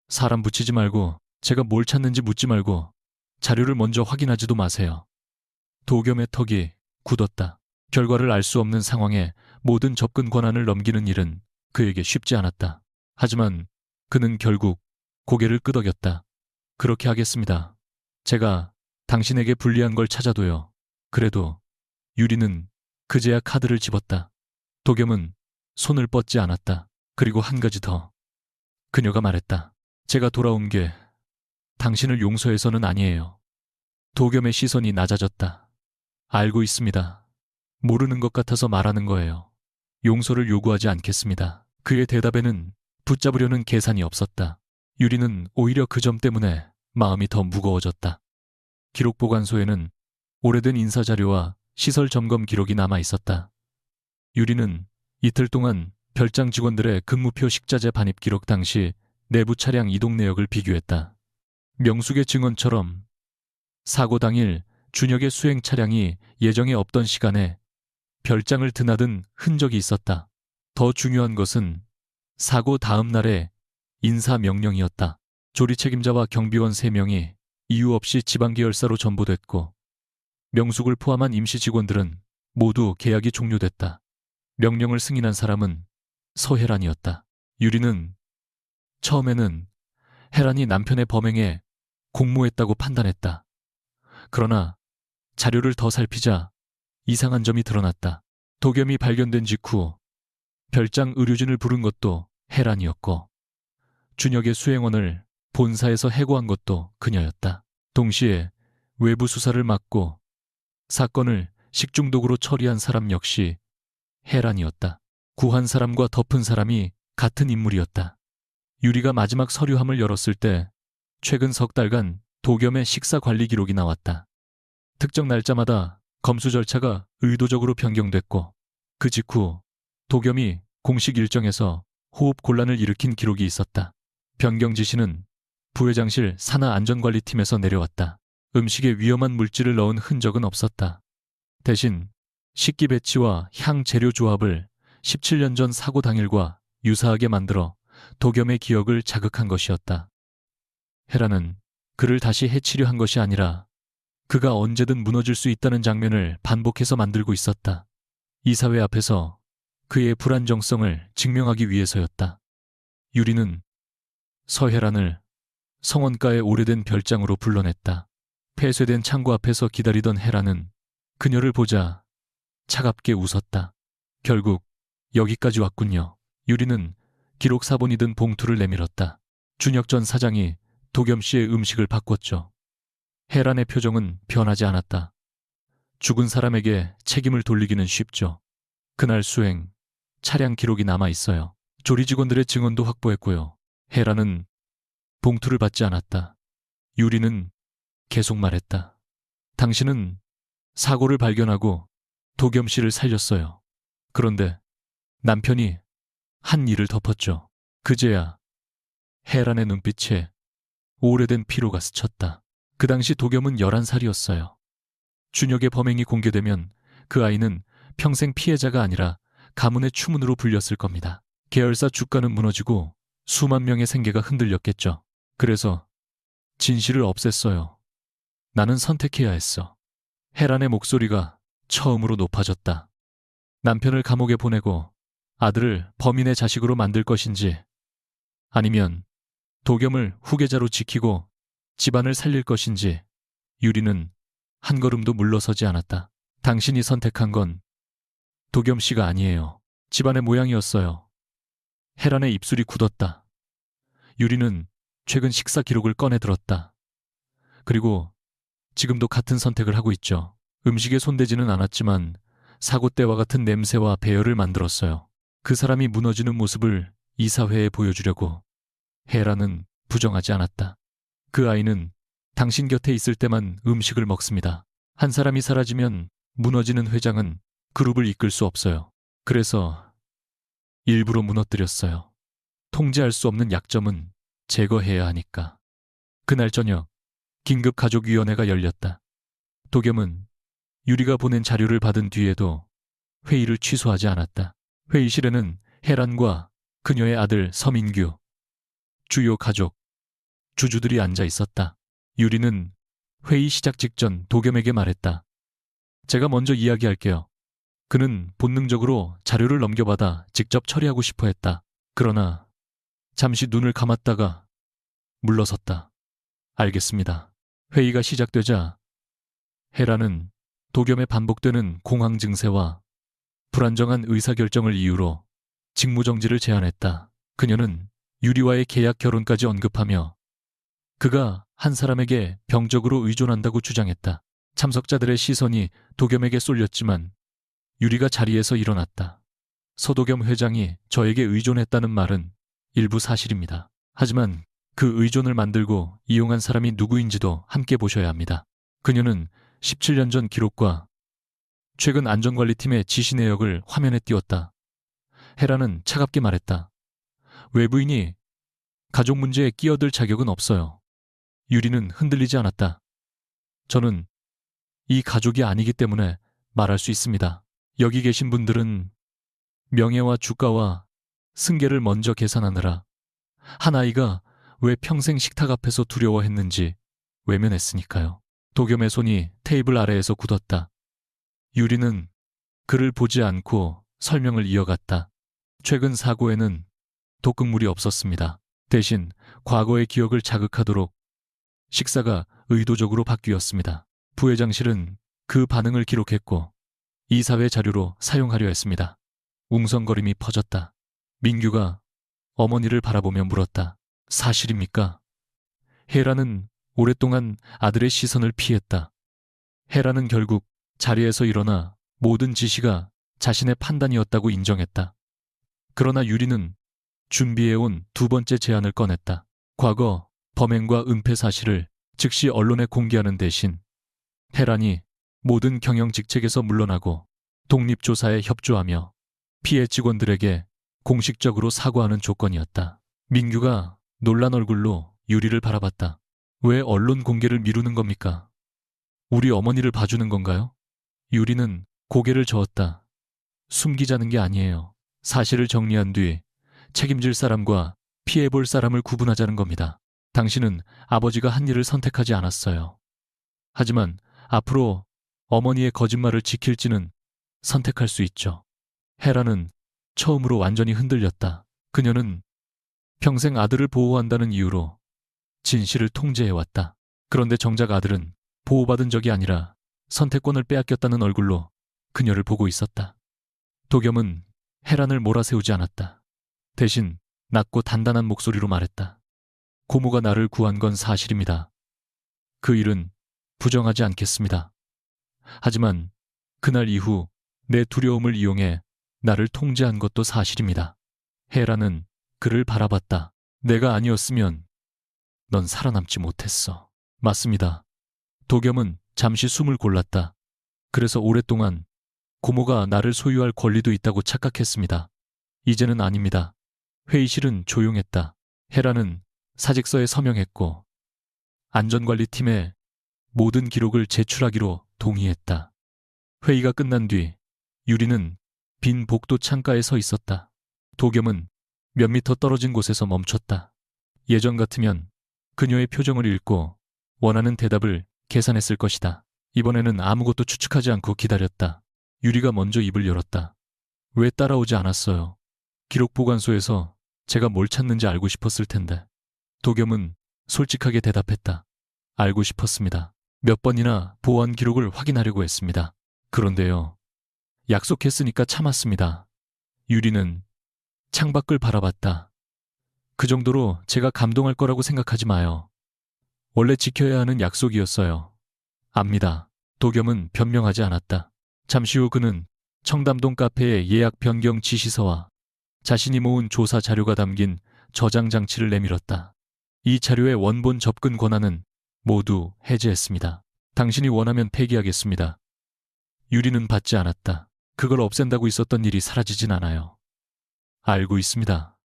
사람 붙이지 말고 제가 뭘 찾는지 묻지 말고 자료를 먼저 확인하지도 마세요. 도겸의 턱이 굳었다. 결과를 알 수 없는 상황에 모든 접근 권한을 넘기는 일은 그에게 쉽지 않았다. 하지만 그는 결국 고개를 끄덕였다. 그렇게 하겠습니다. 제가 당신에게 불리한 걸 찾아도요. 그래도 유리는 그제야 카드를 집었다. 도겸은 손을 뻗지 않았다. 그리고 한 가지 더. 그녀가 말했다. 제가 돌아온 게 당신을 용서해서는 아니에요. 도겸의 시선이 낮아졌다. 알고 있습니다. 모르는 것 같아서 말하는 거예요. 용서를 요구하지 않겠습니다. 그의 대답에는 붙잡으려는 계산이 없었다. 유리는 오히려 그 점 때문에 마음이 더 무거워졌다. 기록보관소에는 오래된 인사자료와 시설 점검 기록이 남아 있었다. 유리는 이틀 동안 별장 직원들의 근무표 식자재 반입 기록 당시 내부 차량 이동 내역을 비교했다. 명숙의 증언처럼 사고 당일 준혁의 수행 차량이 예정에 없던 시간에 별장을 드나든 흔적이 있었다. 더 중요한 것은 사고 다음 날의 인사 명령이었다. 조리 책임자와 경비원 3명이 이유 없이 지방계열사로 전보됐고 명숙을 포함한 임시 직원들은 모두 계약이 종료됐다. 명령을 승인한 사람은 서혜란이었다. 유리는 처음에는 혜란이 남편의 범행에 공모했다고 판단했다. 그러나 자료를 더 살피자 이상한 점이 드러났다. 도겸이 발견된 직후 별장 의료진을 부른 것도 혜란이었고 준혁의 수행원을 본사에서 해고한 것도 그녀였다. 동시에 외부 수사를 맡고 사건을 식중독으로 처리한 사람 역시 혜란이었다. 구한 사람과 덮은 사람이 같은 인물이었다. 유리가 마지막 서류함을 열었을 때 최근 석 달간 도겸의 식사 관리 기록이 나왔다. 특정 날짜마다 검수 절차가 의도적으로 변경됐고 그 직후 도겸이 공식 일정에서 호흡 곤란을 일으킨 기록이 있었다. 변경 지시는 부회장실 산하안전관리팀에서 내려왔다. 음식에 위험한 물질을 넣은 흔적은 없었다. 대신 식기 배치와 향 재료 조합을 17년 전 사고 당일과 유사하게 만들어 도겸의 기억을 자극한 것이었다. 혜란은 그를 다시 해치려 한 것이 아니라 그가 언제든 무너질 수 있다는 장면을 반복해서 만들고 있었다. 이사회 앞에서 그의 불안정성을 증명하기 위해서였다. 유리는 서혜란을 성원가의 오래된 별장으로 불러냈다. 폐쇄된 창고 앞에서 기다리던 혜란은 그녀를 보자 차갑게 웃었다. 결국 여기까지 왔군요. 유리는 기록 사본이 든 봉투를 내밀었다. 준혁 전 사장이 도겸 씨의 음식을 바꿨죠. 혜란의 표정은 변하지 않았다. 죽은 사람에게 책임을 돌리기는 쉽죠. 그날 수행, 차량 기록이 남아 있어요. 조리 직원들의 증언도 확보했고요. 혜란은 봉투를 받지 않았다. 유리는 계속 말했다. 당신은 사고를 발견하고 도겸 씨를 살렸어요. 그런데 남편이 한 일을 덮었죠. 그제야 혜란의 눈빛에 오래된 피로가 스쳤다. 그 당시 도겸은 11살이었어요. 준혁의 범행이 공개되면 그 아이는 평생 피해자가 아니라 가문의 추문으로 불렸을 겁니다. 계열사 주가는 무너지고 수만 명의 생계가 흔들렸겠죠. 그래서 진실을 없앴어요. 나는 선택해야 했어. 혜란의 목소리가 처음으로 높아졌다. 남편을 감옥에 보내고 아들을 범인의 자식으로 만들 것인지, 아니면 도겸을 후계자로 지키고 집안을 살릴 것인지. 유리는 한 걸음도 물러서지 않았다. 당신이 선택한 건 도겸 씨가 아니에요. 집안의 모양이었어요. 혜란의 입술이 굳었다. 유리는 최근 식사 기록을 꺼내 들었다. 그리고 지금도 같은 선택을 하고 있죠. 음식에 손대지는 않았지만 사고 때와 같은 냄새와 배열을 만들었어요. 그 사람이 무너지는 모습을 이사회에 보여주려고. 혜란은 부정하지 않았다. 그 아이는 당신 곁에 있을 때만 음식을 먹습니다. 한 사람이 사라지면 무너지는 회장은 그룹을 이끌 수 없어요. 그래서 일부러 무너뜨렸어요. 통제할 수 없는 약점은 제거해야 하니까. 그날 저녁 긴급 가족위원회가 열렸다. 도겸은 유리가 보낸 자료를 받은 뒤에도 회의를 취소하지 않았다. 회의실에는 혜란과 그녀의 아들 서민규, 주요 가족, 주주들이 앉아 있었다. 유리는 회의 시작 직전 도겸에게 말했다. 제가 먼저 이야기할게요. 그는 본능적으로 자료를 넘겨받아 직접 처리하고 싶어 했다. 그러나 잠시 눈을 감았다가 물러섰다. 알겠습니다. 회의가 시작되자 혜란은 도겸의 반복되는 공황 증세와 불안정한 의사결정을 이유로 직무정지를 제안했다. 그녀는 유리와의 계약 결혼까지 언급하며 그가 한 사람에게 병적으로 의존한다고 주장했다. 참석자들의 시선이 도겸에게 쏠렸지만 유리가 자리에서 일어났다. 서도겸 회장이 저에게 의존했다는 말은 일부 사실입니다. 하지만 그 의존을 만들고 이용한 사람이 누구인지도 함께 보셔야 합니다. 그녀는 17년 전 기록과 최근 안전관리팀의 지시 내역을 화면에 띄웠다. 혜란은 차갑게 말했다. 외부인이 가족 문제에 끼어들 자격은 없어요. 유리는 흔들리지 않았다. 저는 이 가족이 아니기 때문에 말할 수 있습니다. 여기 계신 분들은 명예와 주가와 승계를 먼저 계산하느라 한 아이가 왜 평생 식탁 앞에서 두려워했는지 외면했으니까요. 도겸의 손이 테이블 아래에서 굳었다. 유리는 그를 보지 않고 설명을 이어갔다. 최근 사고에는 독극물이 없었습니다. 대신 과거의 기억을 자극하도록 식사가 의도적으로 바뀌었습니다. 부회장실은 그 반응을 기록했고 이사회 자료로 사용하려 했습니다. 웅성거림이 퍼졌다. 민규가 어머니를 바라보며 물었다. 사실입니까? 혜라는 오랫동안 아들의 시선을 피했다. 혜라는 결국 자리에서 일어나 모든 지시가 자신의 판단이었다고 인정했다. 그러나 유리는 준비해온 두 번째 제안을 꺼냈다. 과거 범행과 은폐 사실을 즉시 언론에 공개하는 대신 혜란이 모든 경영 직책에서 물러나고 독립조사에 협조하며 피해 직원들에게 공식적으로 사과하는 조건이었다. 민규가 놀란 얼굴로 유리를 바라봤다. 왜 언론 공개를 미루는 겁니까? 우리 어머니를 봐주는 건가요? 유리는 고개를 저었다. 숨기자는 게 아니에요. 사실을 정리한 뒤 책임질 사람과 피해볼 사람을 구분하자는 겁니다. 당신은 아버지가 한 일을 선택하지 않았어요. 하지만 앞으로 어머니의 거짓말을 지킬지는 선택할 수 있죠. 헤라는 처음으로 완전히 흔들렸다. 그녀는 평생 아들을 보호한다는 이유로 진실을 통제해왔다. 그런데 정작 아들은 보호받은 적이 아니라 선택권을 빼앗겼다는 얼굴로 그녀를 보고 있었다. 도겸은 헤란을 몰아세우지 않았다. 대신 낮고 단단한 목소리로 말했다. 고모가 나를 구한 건 사실입니다. 그 일은 부정하지 않겠습니다. 하지만 그날 이후 내 두려움을 이용해 나를 통제한 것도 사실입니다. 헤라는 그를 바라봤다. 내가 아니었으면 넌 살아남지 못했어. 맞습니다. 도겸은 잠시 숨을 골랐다. 그래서 오랫동안 고모가 나를 소유할 권리도 있다고 착각했습니다. 이제는 아닙니다. 회의실은 조용했다. 헤라는 사직서에 서명했고 안전관리팀에 모든 기록을 제출하기로 동의했다. 회의가 끝난 뒤 유리는 빈 복도 창가에 서 있었다. 도겸은 몇 미터 떨어진 곳에서 멈췄다. 예전 같으면 그녀의 표정을 읽고 원하는 대답을 계산했을 것이다. 이번에는 아무것도 추측하지 않고 기다렸다. 유리가 먼저 입을 열었다. 왜 따라오지 않았어요? 기록 보관소에서 제가 뭘 찾는지 알고 싶었을 텐데. 도겸은 솔직하게 대답했다. 알고 싶었습니다. 몇 번이나 보안 기록을 확인하려고 했습니다. 그런데요. 약속했으니까 참았습니다. 유리는 창밖을 바라봤다. 그 정도로 제가 감동할 거라고 생각하지 마요. 원래 지켜야 하는 약속이었어요. 압니다. 도겸은 변명하지 않았다. 잠시 후 그는 청담동 카페의 예약 변경 지시서와 자신이 모은 조사 자료가 담긴 저장 장치를 내밀었다. 이 자료의 원본 접근 권한은 모두 해제했습니다. 당신이 원하면 폐기하겠습니다. 유리는 받지 않았다. 그걸 없앤다고 있었던 일이 사라지진 않아요. 알고 있습니다.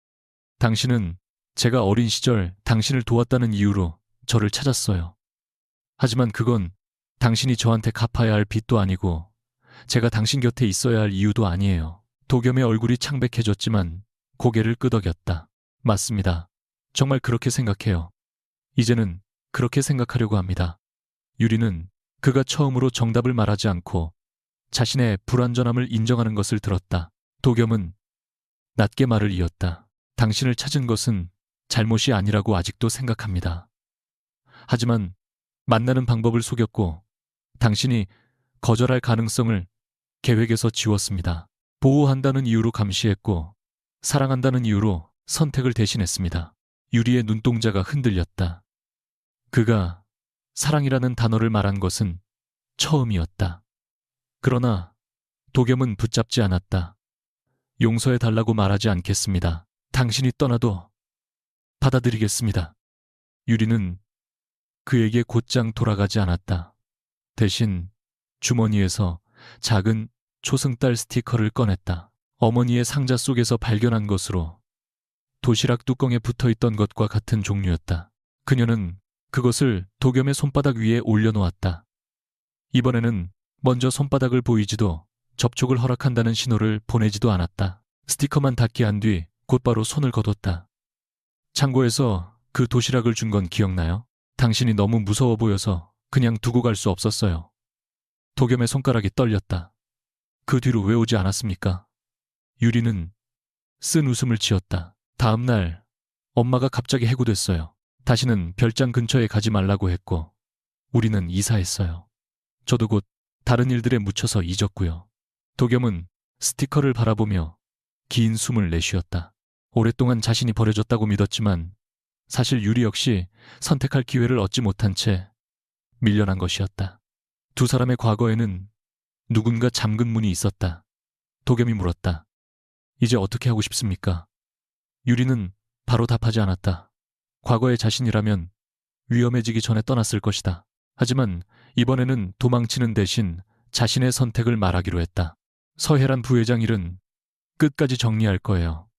당신은 제가 어린 시절 당신을 도왔다는 이유로 저를 찾았어요. 하지만 그건 당신이 저한테 갚아야 할 빚도 아니고 제가 당신 곁에 있어야 할 이유도 아니에요. 도겸의 얼굴이 창백해졌지만 고개를 끄덕였다. 맞습니다. 정말 그렇게 생각해요. 이제는 그렇게 생각하려고 합니다. 유리는 그가 처음으로 정답을 말하지 않고 자신의 불완전함을 인정하는 것을 들었다. 도겸은 낮게 말을 이었다. 당신을 찾은 것은 잘못이 아니라고 아직도 생각합니다. 하지만 만나는 방법을 속였고 당신이 거절할 가능성을 계획에서 지웠습니다. 보호한다는 이유로 감시했고 사랑한다는 이유로 선택을 대신했습니다. 유리의 눈동자가 흔들렸다. 그가 사랑이라는 단어를 말한 것은 처음이었다. 그러나 도겸은 붙잡지 않았다. 용서해달라고 말하지 않겠습니다. 당신이 떠나도 받아들이겠습니다. 유리는 그에게 곧장 돌아가지 않았다. 대신 주머니에서 작은 초승달 스티커를 꺼냈다. 어머니의 상자 속에서 발견한 것으로 도시락 뚜껑에 붙어있던 것과 같은 종류였다. 그녀는 그것을 도겸의 손바닥 위에 올려놓았다. 이번에는 먼저 손바닥을 보이지도 접촉을 허락한다는 신호를 보내지도 않았다. 스티커만 닿게 한 뒤 곧바로 손을 거뒀다. 창고에서 그 도시락을 준 건 기억나요? 당신이 너무 무서워 보여서 그냥 두고 갈 수 없었어요. 도겸의 손가락이 떨렸다. 그 뒤로 왜 오지 않았습니까? 유리는 쓴 웃음을 지었다. 다음 날 엄마가 갑자기 해고됐어요. 다시는 별장 근처에 가지 말라고 했고 우리는 이사했어요. 저도 곧 다른 일들에 묻혀서 잊었고요. 도겸은 스티커를 바라보며 긴 숨을 내쉬었다. 오랫동안 자신이 버려졌다고 믿었지만 사실 유리 역시 선택할 기회를 얻지 못한 채 밀려난 것이었다. 두 사람의 과거에는 누군가 잠근 문이 있었다. 도겸이 물었다. 이제 어떻게 하고 싶습니까? 유리는 바로 답하지 않았다. 과거의 자신이라면 위험해지기 전에 떠났을 것이다. 하지만 이번에는 도망치는 대신 자신의 선택을 말하기로 했다. 서혜란 부회장 일은 끝까지 정리할 거예요.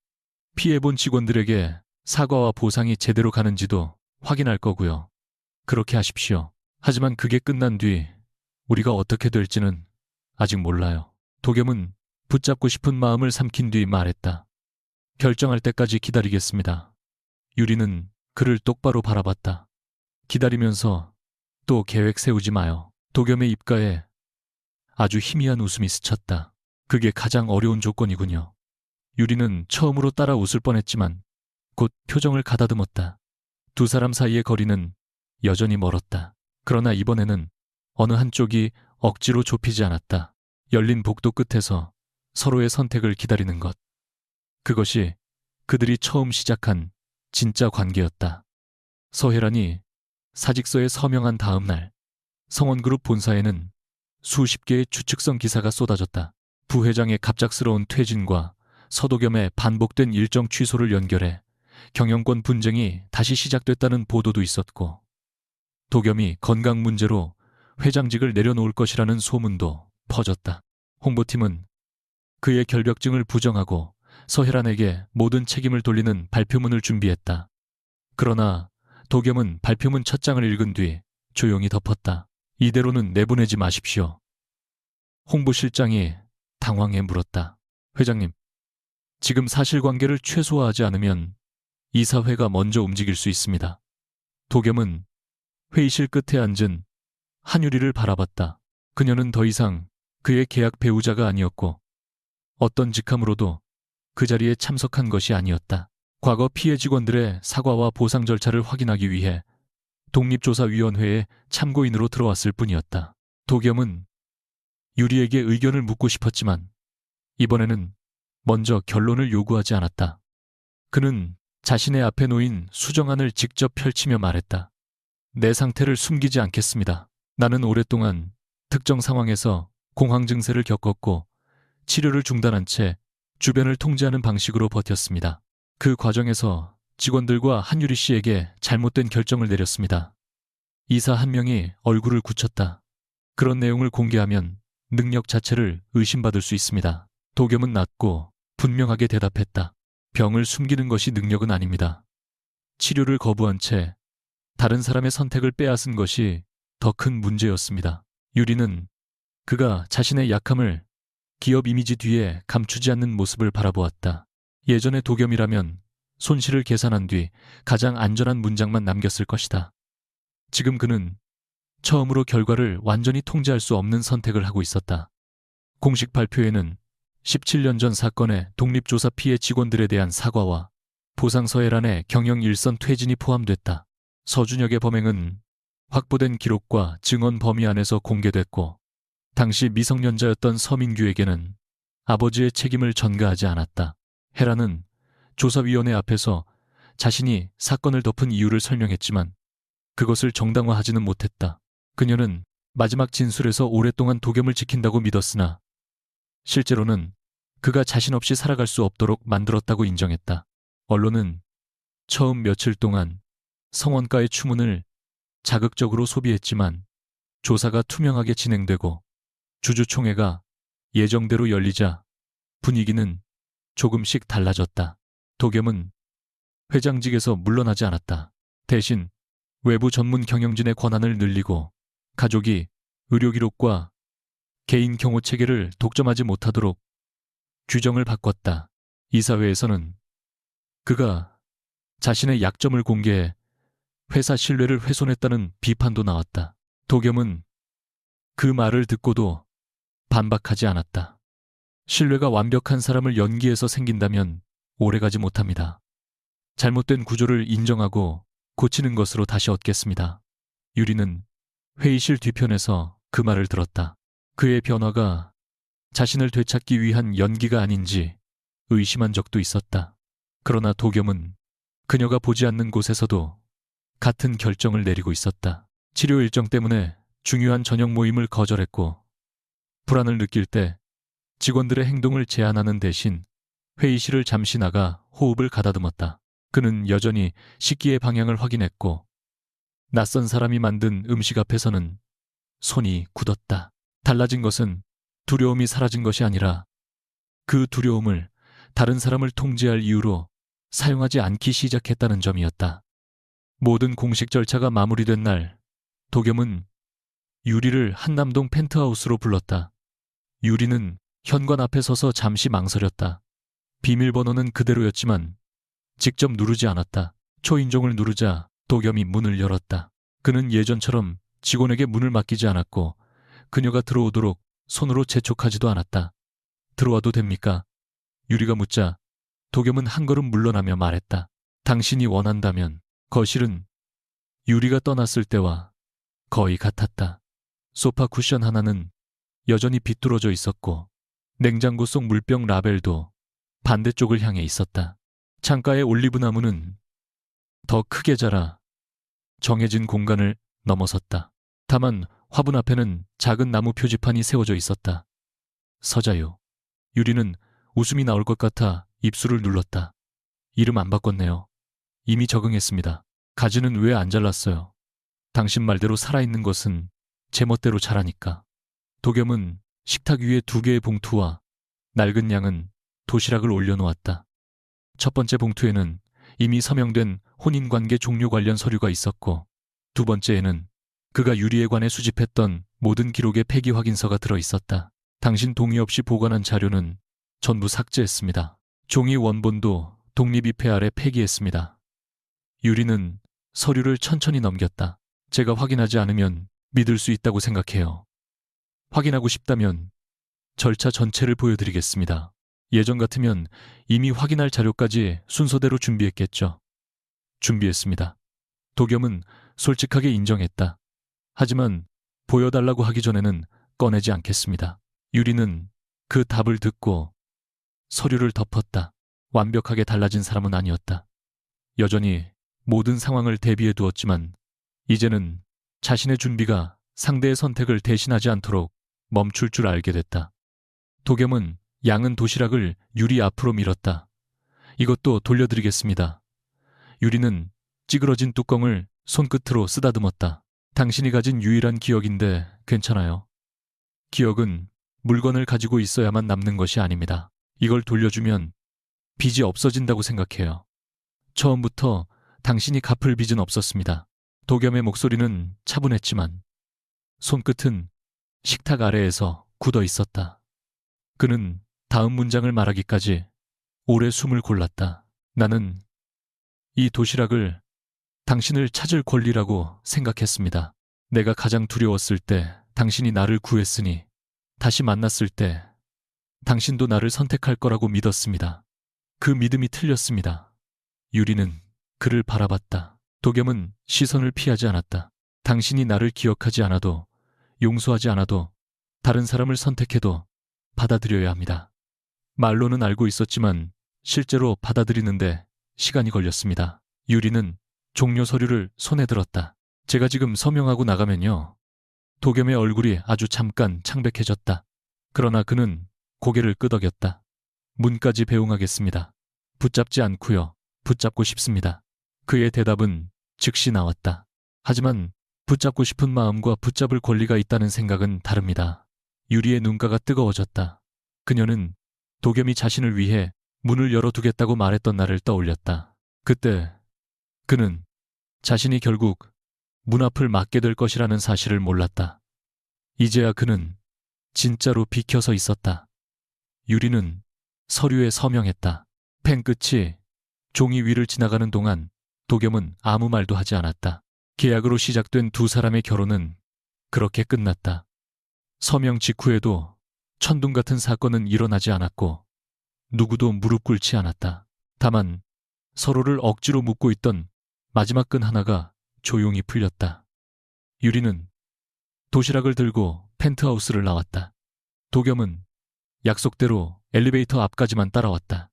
피해본 직원들에게 사과와 보상이 제대로 가는지도 확인할 거고요. 그렇게 하십시오. 하지만 그게 끝난 뒤 우리가 어떻게 될지는 아직 몰라요. 도겸은 붙잡고 싶은 마음을 삼킨 뒤 말했다. 결정할 때까지 기다리겠습니다. 유리는 그를 똑바로 바라봤다. 기다리면서 또 계획 세우지 마요. 도겸의 입가에 아주 희미한 웃음이 스쳤다. 그게 가장 어려운 조건이군요. 유리는 처음으로 따라 웃을 뻔했지만 곧 표정을 가다듬었다. 두 사람 사이의 거리는 여전히 멀었다. 그러나 이번에는 어느 한쪽이 억지로 좁히지 않았다. 열린 복도 끝에서 서로의 선택을 기다리는 것. 그것이 그들이 처음 시작한 진짜 관계였다. 서혜란이 사직서에 서명한 다음 날 성원그룹 본사에는 수십 개의 추측성 기사가 쏟아졌다. 부회장의 갑작스러운 퇴진과 서도겸의 반복된 일정 취소를 연결해 경영권 분쟁이 다시 시작됐다는 보도도 있었고, 도겸이 건강 문제로 회장직을 내려놓을 것이라는 소문도 퍼졌다. 홍보팀은 그의 결벽증을 부정하고 서혜란에게 모든 책임을 돌리는 발표문을 준비했다. 그러나 도겸은 발표문 첫 장을 읽은 뒤 조용히 덮었다. 이대로는 내보내지 마십시오. 홍보실장이 당황해 물었다. 회장님, 지금 사실관계를 최소화하지 않으면 이사회가 먼저 움직일 수 있습니다. 도겸은 회의실 끝에 앉은 한유리를 바라봤다. 그녀는 더 이상 그의 계약 배우자가 아니었고 어떤 직함으로도 그 자리에 참석한 것이 아니었다. 과거 피해 직원들의 사과와 보상 절차를 확인하기 위해 독립조사위원회에 참고인으로 들어왔을 뿐이었다. 도겸은 유리에게 의견을 묻고 싶었지만 이번에는 먼저 결론을 요구하지 않았다. 그는 자신의 앞에 놓인 수정안을 직접 펼치며 말했다. 내 상태를 숨기지 않겠습니다. 나는 오랫동안 특정 상황에서 공황 증세를 겪었고 치료를 중단한 채 주변을 통제하는 방식으로 버텼습니다. 그 과정에서 직원들과 한유리 씨에게 잘못된 결정을 내렸습니다. 이사 한 명이 얼굴을 굳혔다. 그런 내용을 공개하면 능력 자체를 의심받을 수 있습니다. 도겸은 낮고 분명하게 대답했다. 병을 숨기는 것이 능력은 아닙니다. 치료를 거부한 채 다른 사람의 선택을 빼앗은 것이 더 큰 문제였습니다. 유리는 그가 자신의 약함을 기업 이미지 뒤에 감추지 않는 모습을 바라보았다. 예전의 도겸이라면 손실을 계산한 뒤 가장 안전한 문장만 남겼을 것이다. 지금 그는 처음으로 결과를 완전히 통제할 수 없는 선택을 하고 있었다. 공식 발표에는 17년 전 사건의 독립조사 피해 직원들에 대한 사과와 보상 서해란의 경영 일선 퇴진이 포함됐다. 서준혁의 범행은 확보된 기록과 증언 범위 안에서 공개됐고 당시 미성년자였던 서민규에게는 아버지의 책임을 전가하지 않았다. 헤라는 조사위원회 앞에서 자신이 사건을 덮은 이유를 설명했지만 그것을 정당화하지는 못했다. 그녀는 마지막 진술에서 오랫동안 도겸을 지킨다고 믿었으나 실제로는 그가 자신 없이 살아갈 수 없도록 만들었다고 인정했다. 언론은 처음 며칠 동안 성원가의 추문을 자극적으로 소비했지만 조사가 투명하게 진행되고 주주총회가 예정대로 열리자 분위기는 조금씩 달라졌다. 도겸은 회장직에서 물러나지 않았다. 대신 외부 전문 경영진의 권한을 늘리고 가족이 의료기록과 개인 경호 체계를 독점하지 못하도록 규정을 바꿨다. 이사회에서는 그가 자신의 약점을 공개해 회사 신뢰를 훼손했다는 비판도 나왔다. 도겸은 그 말을 듣고도 반박하지 않았다. 신뢰가 완벽한 사람을 연기해서 생긴다면 오래가지 못합니다. 잘못된 구조를 인정하고 고치는 것으로 다시 얻겠습니다. 유리는 회의실 뒤편에서 그 말을 들었다. 그의 변화가 자신을 되찾기 위한 연기가 아닌지 의심한 적도 있었다. 그러나 도겸은 그녀가 보지 않는 곳에서도 같은 결정을 내리고 있었다. 치료 일정 때문에 중요한 저녁 모임을 거절했고 불안을 느낄 때 직원들의 행동을 제한하는 대신 회의실을 잠시 나가 호흡을 가다듬었다. 그는 여전히 식기의 방향을 확인했고 낯선 사람이 만든 음식 앞에서는 손이 굳었다. 달라진 것은 두려움이 사라진 것이 아니라 그 두려움을 다른 사람을 통제할 이유로 사용하지 않기 시작했다는 점이었다. 모든 공식 절차가 마무리된 날, 도겸은 유리를 한남동 펜트하우스로 불렀다. 유리는 현관 앞에 서서 잠시 망설였다. 비밀번호는 그대로였지만 직접 누르지 않았다. 초인종을 누르자 도겸이 문을 열었다. 그는 예전처럼 직원에게 문을 맡기지 않았고 그녀가 들어오도록 손으로 재촉하지도 않았다. 들어와도 됩니까? 유리가 묻자 도겸은 한 걸음 물러나며 말했다. 당신이 원한다면. 거실은 유리가 떠났을 때와 거의 같았다. 소파 쿠션 하나는 여전히 비뚤어져 있었고 냉장고 속 물병 라벨도 반대쪽을 향해 있었다. 창가의 올리브 나무는 더 크게 자라 정해진 공간을 넘어섰다. 다만 화분 앞에는 작은 나무 표지판이 세워져 있었다. 서자유. 유리는 웃음이 나올 것 같아 입술을 눌렀다. 이름 안 바꿨네요. 이미 적응했습니다. 가지는 왜 안 잘랐어요? 당신 말대로 살아있는 것은 제멋대로 자라니까. 도겸은 식탁 위에 2개의 봉투와 낡은 양은 도시락을 올려놓았다. 첫 번째 봉투에는 이미 서명된 혼인관계 종료 관련 서류가 있었고 두 번째에는 그가 유리에 관해 수집했던 모든 기록의 폐기 확인서가 들어있었다. 당신 동의 없이 보관한 자료는 전부 삭제했습니다. 종이 원본도 독립입회 아래 폐기했습니다. 유리는 서류를 천천히 넘겼다. 제가 확인하지 않으면 믿을 수 있다고 생각해요. 확인하고 싶다면 절차 전체를 보여드리겠습니다. 예전 같으면 이미 확인할 자료까지 순서대로 준비했겠죠. 준비했습니다. 도겸은 솔직하게 인정했다. 하지만 보여달라고 하기 전에는 꺼내지 않겠습니다. 유리는 그 답을 듣고 서류를 덮었다. 완벽하게 달라진 사람은 아니었다. 여전히 모든 상황을 대비해 두었지만 이제는 자신의 준비가 상대의 선택을 대신하지 않도록 멈출 줄 알게 됐다. 도겸은 양은 도시락을 유리 앞으로 밀었다. 이것도 돌려드리겠습니다. 유리는 찌그러진 뚜껑을 손끝으로 쓰다듬었다. 당신이 가진 유일한 기억인데 괜찮아요. 기억은 물건을 가지고 있어야만 남는 것이 아닙니다. 이걸 돌려주면 빚이 없어진다고 생각해요. 처음부터 당신이 갚을 빚은 없었습니다. 도겸의 목소리는 차분했지만 손끝은 식탁 아래에서 굳어 있었다. 그는 다음 문장을 말하기까지 오래 숨을 골랐다. 나는 이 도시락을 당신을 찾을 권리라고 생각했습니다. 내가 가장 두려웠을 때 당신이 나를 구했으니 다시 만났을 때 당신도 나를 선택할 거라고 믿었습니다. 그 믿음이 틀렸습니다. 유리는 그를 바라봤다. 도겸은 시선을 피하지 않았다. 당신이 나를 기억하지 않아도 용서하지 않아도 다른 사람을 선택해도 받아들여야 합니다. 말로는 알고 있었지만 실제로 받아들이는데 시간이 걸렸습니다. 유리는 종료 서류를 손에 들었다. 제가 지금 서명하고 나가면요. 도겸의 얼굴이 아주 잠깐 창백해졌다. 그러나 그는 고개를 끄덕였다. 문까지 배웅하겠습니다. 붙잡지 않고요. 붙잡고 싶습니다. 그의 대답은 즉시 나왔다. 하지만 붙잡고 싶은 마음과 붙잡을 권리가 있다는 생각은 다릅니다. 유리의 눈가가 뜨거워졌다. 그녀는 도겸이 자신을 위해 문을 열어두겠다고 말했던 날을 떠올렸다. 그때 그는 자신이 결국 문 앞을 막게 될 것이라는 사실을 몰랐다. 이제야 그는 진짜로 비켜서 있었다. 유리는 서류에 서명했다. 펜 끝이 종이 위를 지나가는 동안 도겸은 아무 말도 하지 않았다. 계약으로 시작된 두 사람의 결혼은 그렇게 끝났다. 서명 직후에도 천둥 같은 사건은 일어나지 않았고 누구도 무릎 꿇지 않았다. 다만 서로를 억지로 묶고 있던 마지막 끈 하나가 조용히 풀렸다. 유리는 도시락을 들고 펜트하우스를 나왔다. 도겸은 약속대로 엘리베이터 앞까지만 따라왔다.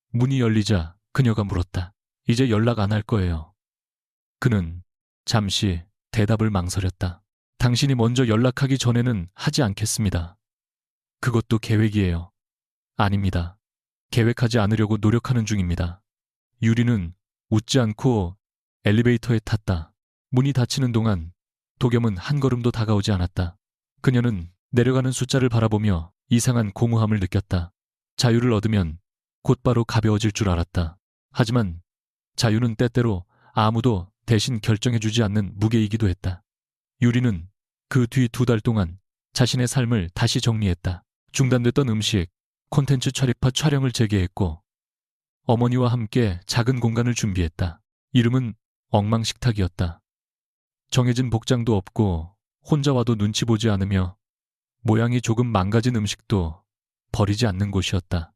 문이 열리자 그녀가 물었다. 이제 연락 안 할 거예요. 그는 잠시 대답을 망설였다. 당신이 먼저 연락하기 전에는 하지 않겠습니다. 그것도 계획이에요. 아닙니다. 계획하지 않으려고 노력하는 중입니다. 유리는 웃지 않고 엘리베이터에 탔다. 문이 닫히는 동안 도겸은 한 걸음도 다가오지 않았다. 그녀는 내려가는 숫자를 바라보며 이상한 공허함을 느꼈다. 자유를 얻으면 곧바로 가벼워질 줄 알았다. 하지만 자유는 때때로 아무도 대신 결정해주지 않는 무게이기도 했다. 유리는 그 뒤 2달 동안 자신의 삶을 다시 정리했다. 중단됐던 음식, 콘텐츠 처리파 촬영을 재개했고 어머니와 함께 작은 공간을 준비했다. 이름은 엉망식탁이었다. 정해진 복장도 없고 혼자 와도 눈치 보지 않으며 모양이 조금 망가진 음식도 버리지 않는 곳이었다.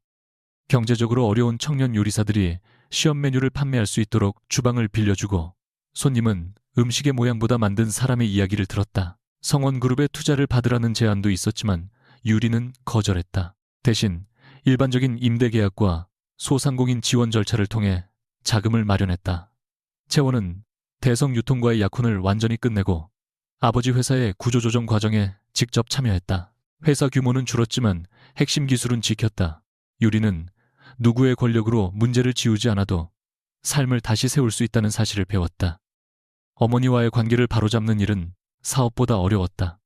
경제적으로 어려운 청년 요리사들이 시험 메뉴를 판매할 수 있도록 주방을 빌려주고 손님은 음식의 모양보다 만든 사람의 이야기를 들었다. 성원그룹에 투자를 받으라는 제안도 있었지만 유리는 거절했다. 대신 일반적인 임대계약과 소상공인 지원 절차를 통해 자금을 마련했다. 채원은 대성 유통과의 약혼을 완전히 끝내고 아버지 회사의 구조조정 과정에 직접 참여했다. 회사 규모는 줄었지만 핵심 기술은 지켰다. 유리는 누구의 권력으로 문제를 지우지 않아도 삶을 다시 세울 수 있다는 사실을 배웠다. 어머니와의 관계를 바로잡는 일은 사업보다 어려웠다.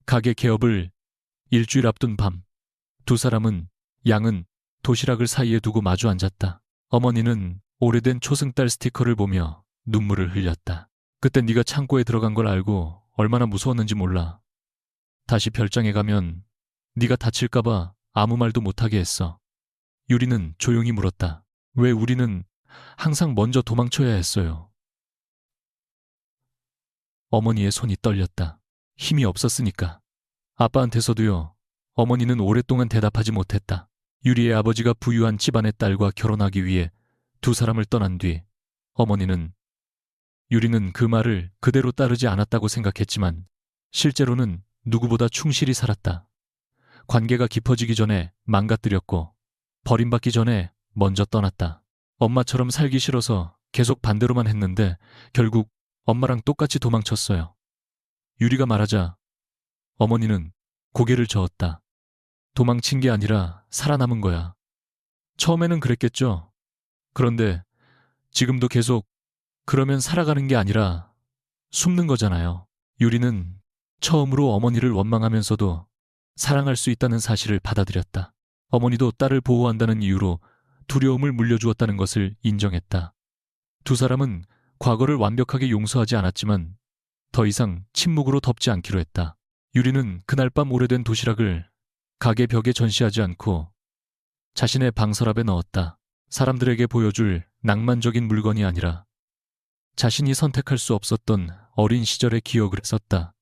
가게 개업을 일주일 앞둔 밤, 두 사람은 양은 도시락을 사이에 두고 마주 앉았다. 어머니는 오래된 초승달 스티커를 보며 눈물을 흘렸다. 그때 네가 창고에 들어간 걸 알고 얼마나 무서웠는지 몰라. 다시 별장에 가면 네가 다칠까 봐 아무 말도 못하게 했어. 유리는 조용히 물었다. 왜 우리는 항상 먼저 도망쳐야 했어요? 어머니의 손이 떨렸다. 힘이 없었으니까. 아빠한테서도요. 어머니는 오랫동안 대답하지 못했다. 유리의 아버지가 부유한 집안의 딸과 결혼하기 위해 두 사람을 떠난 뒤 어머니는 유리는 그 말을 그대로 따르지 않았다고 생각했지만 실제로는 누구보다 충실히 살았다. 관계가 깊어지기 전에 망가뜨렸고 버림받기 전에 먼저 떠났다. 엄마처럼 살기 싫어서 계속 반대로만 했는데 결국 엄마랑 똑같이 도망쳤어요. 유리가 말하자 어머니는 고개를 저었다. 도망친 게 아니라 살아남은 거야. 처음에는 그랬겠죠. 그런데 지금도 계속 그러면 살아가는 게 아니라 숨는 거잖아요. 유리는 처음으로 어머니를 원망하면서도 사랑할 수 있다는 사실을 받아들였다. 어머니도 딸을 보호한다는 이유로 두려움을 물려주었다는 것을 인정했다. 두 사람은 과거를 완벽하게 용서하지 않았지만 더 이상 침묵으로 덮지 않기로 했다. 유리는 그날 밤 오래된 도시락을 가게 벽에 전시하지 않고 자신의 방서랍에 넣었다. 사람들에게 보여줄 낭만적인 물건이 아니라 자신이 선택할 수 없었던 어린 시절의 기억을 썼다.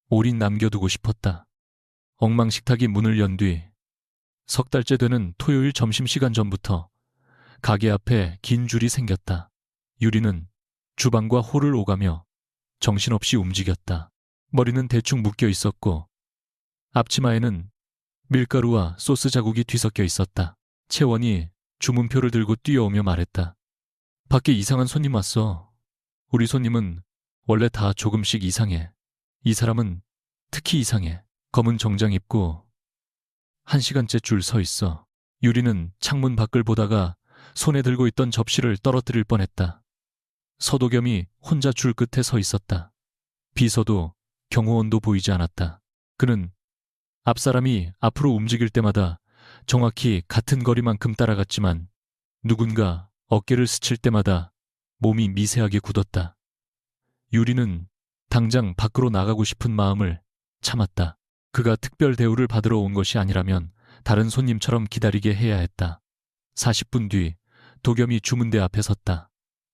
오린 남겨두고 싶었다. 엉망식탁이 문을 연 뒤 석 달째 되는 토요일 점심시간 전부터 가게 앞에 긴 줄이 생겼다. 유리는 주방과 홀을 오가며 정신없이 움직였다. 머리는 대충 묶여 있었고 앞치마에는 밀가루와 소스 자국이 뒤섞여 있었다. 채원이 주문표를 들고 뛰어오며 말했다. 밖에 이상한 손님 왔어. 우리 손님은 원래 다 조금씩 이상해. 이 사람은 특히 이상해. 검은 정장 입고 1시간째 줄 서 있어. 유리는 창문 밖을 보다가 손에 들고 있던 접시를 떨어뜨릴 뻔했다. 서도겸이 혼자 줄 끝에 서 있었다. 비서도 경호원도 보이지 않았다. 그는 앞사람이 앞으로 움직일 때마다 정확히 같은 거리만큼 따라갔지만 누군가 어깨를 스칠 때마다 몸이 미세하게 굳었다. 유리는 당장 밖으로 나가고 싶은 마음을 참았다. 그가 특별 대우를 받으러 온 것이 아니라면 다른 손님처럼 기다리게 해야 했다. 40분 뒤 도겸이 주문대 앞에 섰다.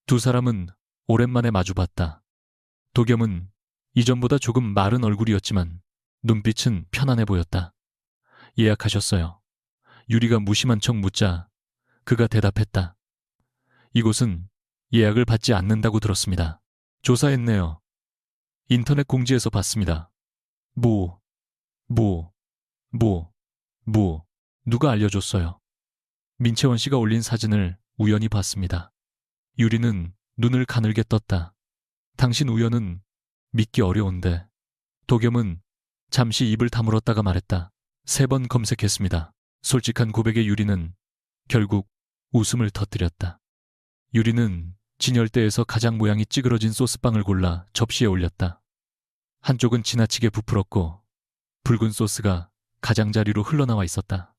두 사람은 오랜만에 마주봤다. 도겸은 이전보다 조금 마른 얼굴이었지만 눈빛은 편안해 보였다. 예약하셨어요. 유리가 무심한 척 묻자 그가 대답했다. 이곳은 예약을 받지 않는다고 들었습니다. 조사했네요. 인터넷 공지에서 봤습니다. 누가 알려줬어요. 민채원 씨가 올린 사진을 우연히 봤습니다. 유리는 눈을 가늘게 떴다. 당신 우연은 믿기 어려운데. 도겸은 잠시 입을 다물었다가 말했다. 3번 검색했습니다. 솔직한 고백의 유리는 결국 웃음을 터뜨렸다. 유리는 진열대에서 가장 모양이 찌그러진 소스빵을 골라 접시에 올렸다. 한쪽은 지나치게 부풀었고 붉은 소스가 가장자리로 흘러나와 있었다.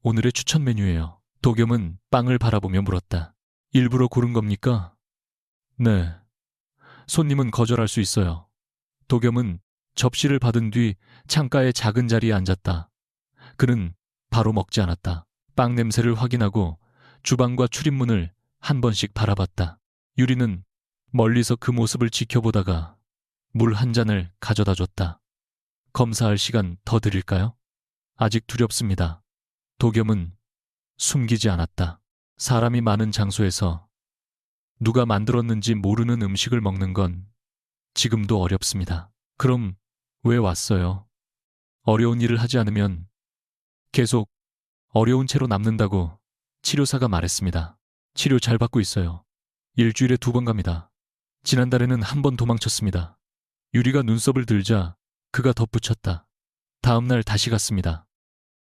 오늘의 추천 메뉴예요. 도겸은 빵을 바라보며 물었다. 일부러 고른 겁니까? 네. 손님은 거절할 수 있어요. 도겸은 접시를 받은 뒤 창가의 작은 자리에 앉았다. 그는 바로 먹지 않았다. 빵 냄새를 확인하고 주방과 출입문을 한 번씩 바라봤다. 유리는 멀리서 그 모습을 지켜보다가 물 한 잔을 가져다 줬다. 검사할 시간 더 드릴까요? 아직 두렵습니다. 도겸은 숨기지 않았다. 사람이 많은 장소에서 누가 만들었는지 모르는 음식을 먹는 건 지금도 어렵습니다. 그럼 왜 왔어요? 어려운 일을 하지 않으면 계속 어려운 채로 남는다고 치료사가 말했습니다. 치료 잘 받고 있어요. 일주일에 2번 갑니다. 지난달에는 1번 도망쳤습니다. 유리가 눈썹을 들자 그가 덧붙였다. 다음 날 다시 갔습니다.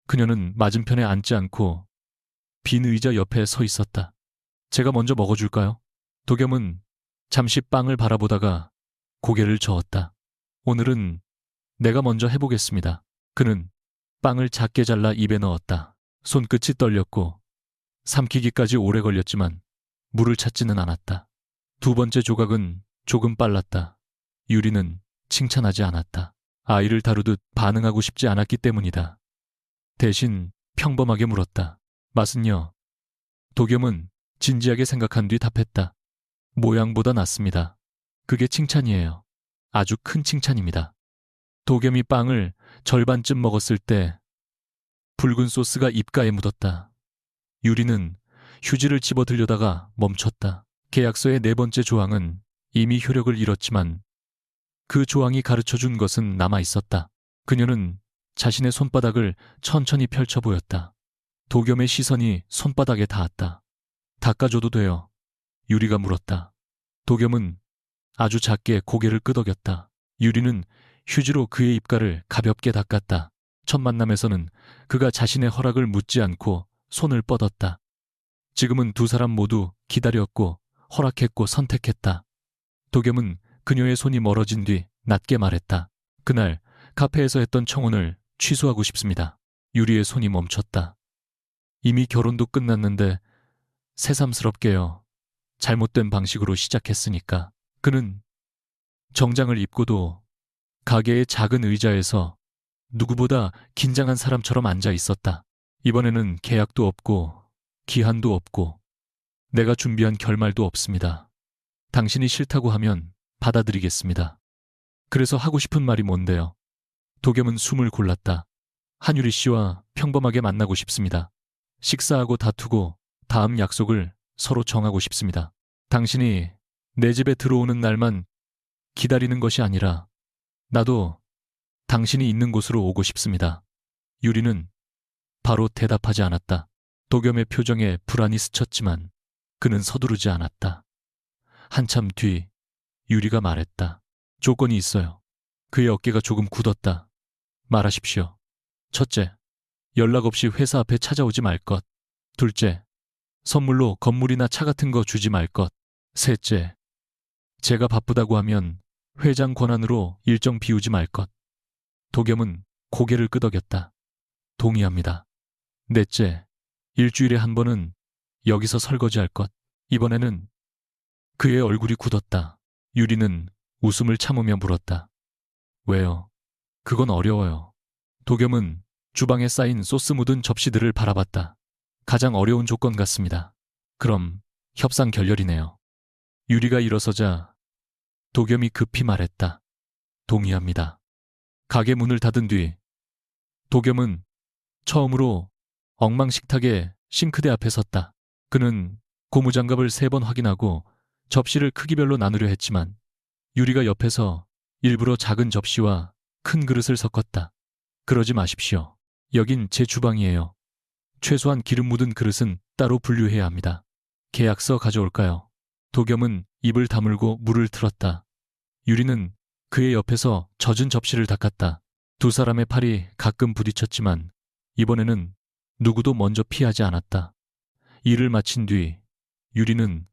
그녀는 맞은편에 앉지 않고 빈 의자 옆에 서 있었다. 제가 먼저 먹어줄까요? 도겸은 잠시 빵을 바라보다가 고개를 저었다. 오늘은 내가 먼저 해보겠습니다. 그는 빵을 작게 잘라 입에 넣었다. 손끝이 떨렸고 삼키기까지 오래 걸렸지만 물을 찾지는 않았다. 2번째 조각은 조금 빨랐다. 유리는 칭찬하지 않았다. 아이를 다루듯 반응하고 싶지 않았기 때문이다. 대신 평범하게 물었다. 맛은요? 도겸은 진지하게 생각한 뒤 답했다. 모양보다 낫습니다. 그게 칭찬이에요. 아주 큰 칭찬입니다. 도겸이 빵을 절반쯤 먹었을 때 붉은 소스가 입가에 묻었다. 유리는 휴지를 집어들려다가 멈췄다. 계약서의 4번째 조항은 이미 효력을 잃었지만 그 조항이 가르쳐준 것은 남아있었다. 그녀는 자신의 손바닥을 천천히 펼쳐 보였다. 도겸의 시선이 손바닥에 닿았다. 닦아줘도 돼요. 유리가 물었다. 도겸은 아주 작게 고개를 끄덕였다. 유리는 휴지로 그의 입가를 가볍게 닦았다. 첫 만남에서는 그가 자신의 허락을 묻지 않고 손을 뻗었다. 지금은 2 사람 모두 기다렸고 허락했고 선택했다. 도겸은 그녀의 손이 멀어진 뒤 낮게 말했다. 그날 카페에서 했던 청혼을 취소하고 싶습니다. 유리의 손이 멈췄다. 이미 결혼도 끝났는데 새삼스럽게요. 잘못된 방식으로 시작했으니까. 그는 정장을 입고도 가게의 작은 의자에서 누구보다 긴장한 사람처럼 앉아 있었다. 이번에는 계약도 없고 기한도 없고 내가 준비한 결말도 없습니다. 당신이 싫다고 하면 받아들이겠습니다. 그래서 하고 싶은 말이 뭔데요? 도겸은 숨을 골랐다. 한유리 씨와 평범하게 만나고 싶습니다. 식사하고 다투고 다음 약속을 서로 정하고 싶습니다. 당신이 내 집에 들어오는 날만 기다리는 것이 아니라 나도 당신이 있는 곳으로 오고 싶습니다. 유리는 바로 대답하지 않았다. 도겸의 표정에 불안이 스쳤지만 그는 서두르지 않았다. 한참 뒤 유리가 말했다. 조건이 있어요. 그의 어깨가 조금 굳었다. 말하십시오. 첫째, 연락 없이 회사 앞에 찾아오지 말 것. 둘째, 선물로 건물이나 차 같은 거 주지 말 것. 셋째, 제가 바쁘다고 하면 회장 권한으로 일정 비우지 말 것. 도겸은 고개를 끄덕였다. 동의합니다. 넷째, 일주일에 1번은 여기서 설거지할 것. 이번에는 그의 얼굴이 굳었다. 유리는 웃음을 참으며 물었다. 왜요? 그건 어려워요. 도겸은 주방에 쌓인 소스 묻은 접시들을 바라봤다. 가장 어려운 조건 같습니다. 그럼 협상 결렬이네요. 유리가 일어서자 도겸이 급히 말했다. 동의합니다. 가게 문을 닫은 뒤 도겸은 처음으로 엉망식탁에 싱크대 앞에 섰다. 그는 고무장갑을 3번 확인하고 접시를 크기별로 나누려 했지만 유리가 옆에서 일부러 작은 접시와 큰 그릇을 섞었다. 그러지 마십시오. 여긴 제 주방이에요. 최소한 기름 묻은 그릇은 따로 분류해야 합니다. 계약서 가져올까요? 도겸은 입을 다물고 물을 틀었다. 유리는 그의 옆에서 젖은 접시를 닦았다. 2 사람의 팔이 가끔 부딪혔지만 이번에는 누구도 먼저 피하지 않았다. 일을 마친 뒤 유리는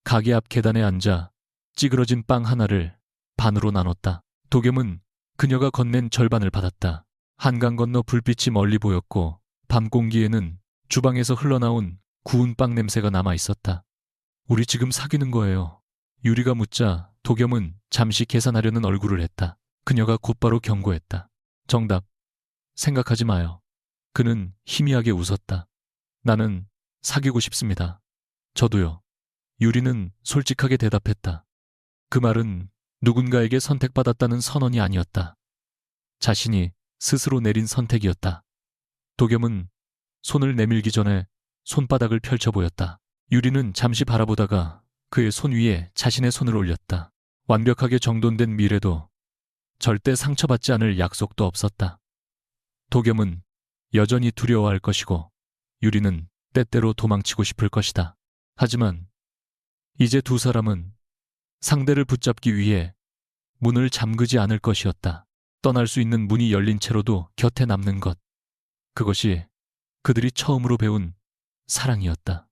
가게 앞 계단에 앉아 찌그러진 빵 하나를 반으로 나눴다. 도겸은 그녀가 건넨 절반을 받았다. 한강 건너 불빛이 멀리 보였고 밤 공기에는 주방에서 흘러나온 구운 빵 냄새가 남아 있었다. 우리 지금 사귀는 거예요. 유리가 묻자 도겸은 잠시 계산하려는 얼굴을 했다. 그녀가 곧바로 경고했다. 정답. 생각하지 마요. 그는 희미하게 웃었다. 나는 사귀고 싶습니다. 저도요. 유리는 솔직하게 대답했다. 그 말은 누군가에게 선택받았다는 선언이 아니었다. 자신이 스스로 내린 선택이었다. 도겸은 손을 내밀기 전에 손바닥을 펼쳐 보였다. 유리는 잠시 바라보다가 그의 손 위에 자신의 손을 올렸다. 완벽하게 정돈된 미래도 절대 상처받지 않을 약속도 없었다. 도겸은 여전히 두려워할 것이고 유리는 때때로 도망치고 싶을 것이다. 하지만 이제 두 사람은 상대를 붙잡기 위해 문을 잠그지 않을 것이었다. 떠날 수 있는 문이 열린 채로도 곁에 남는 것. 그것이 그들이 처음으로 배운 사랑이었다.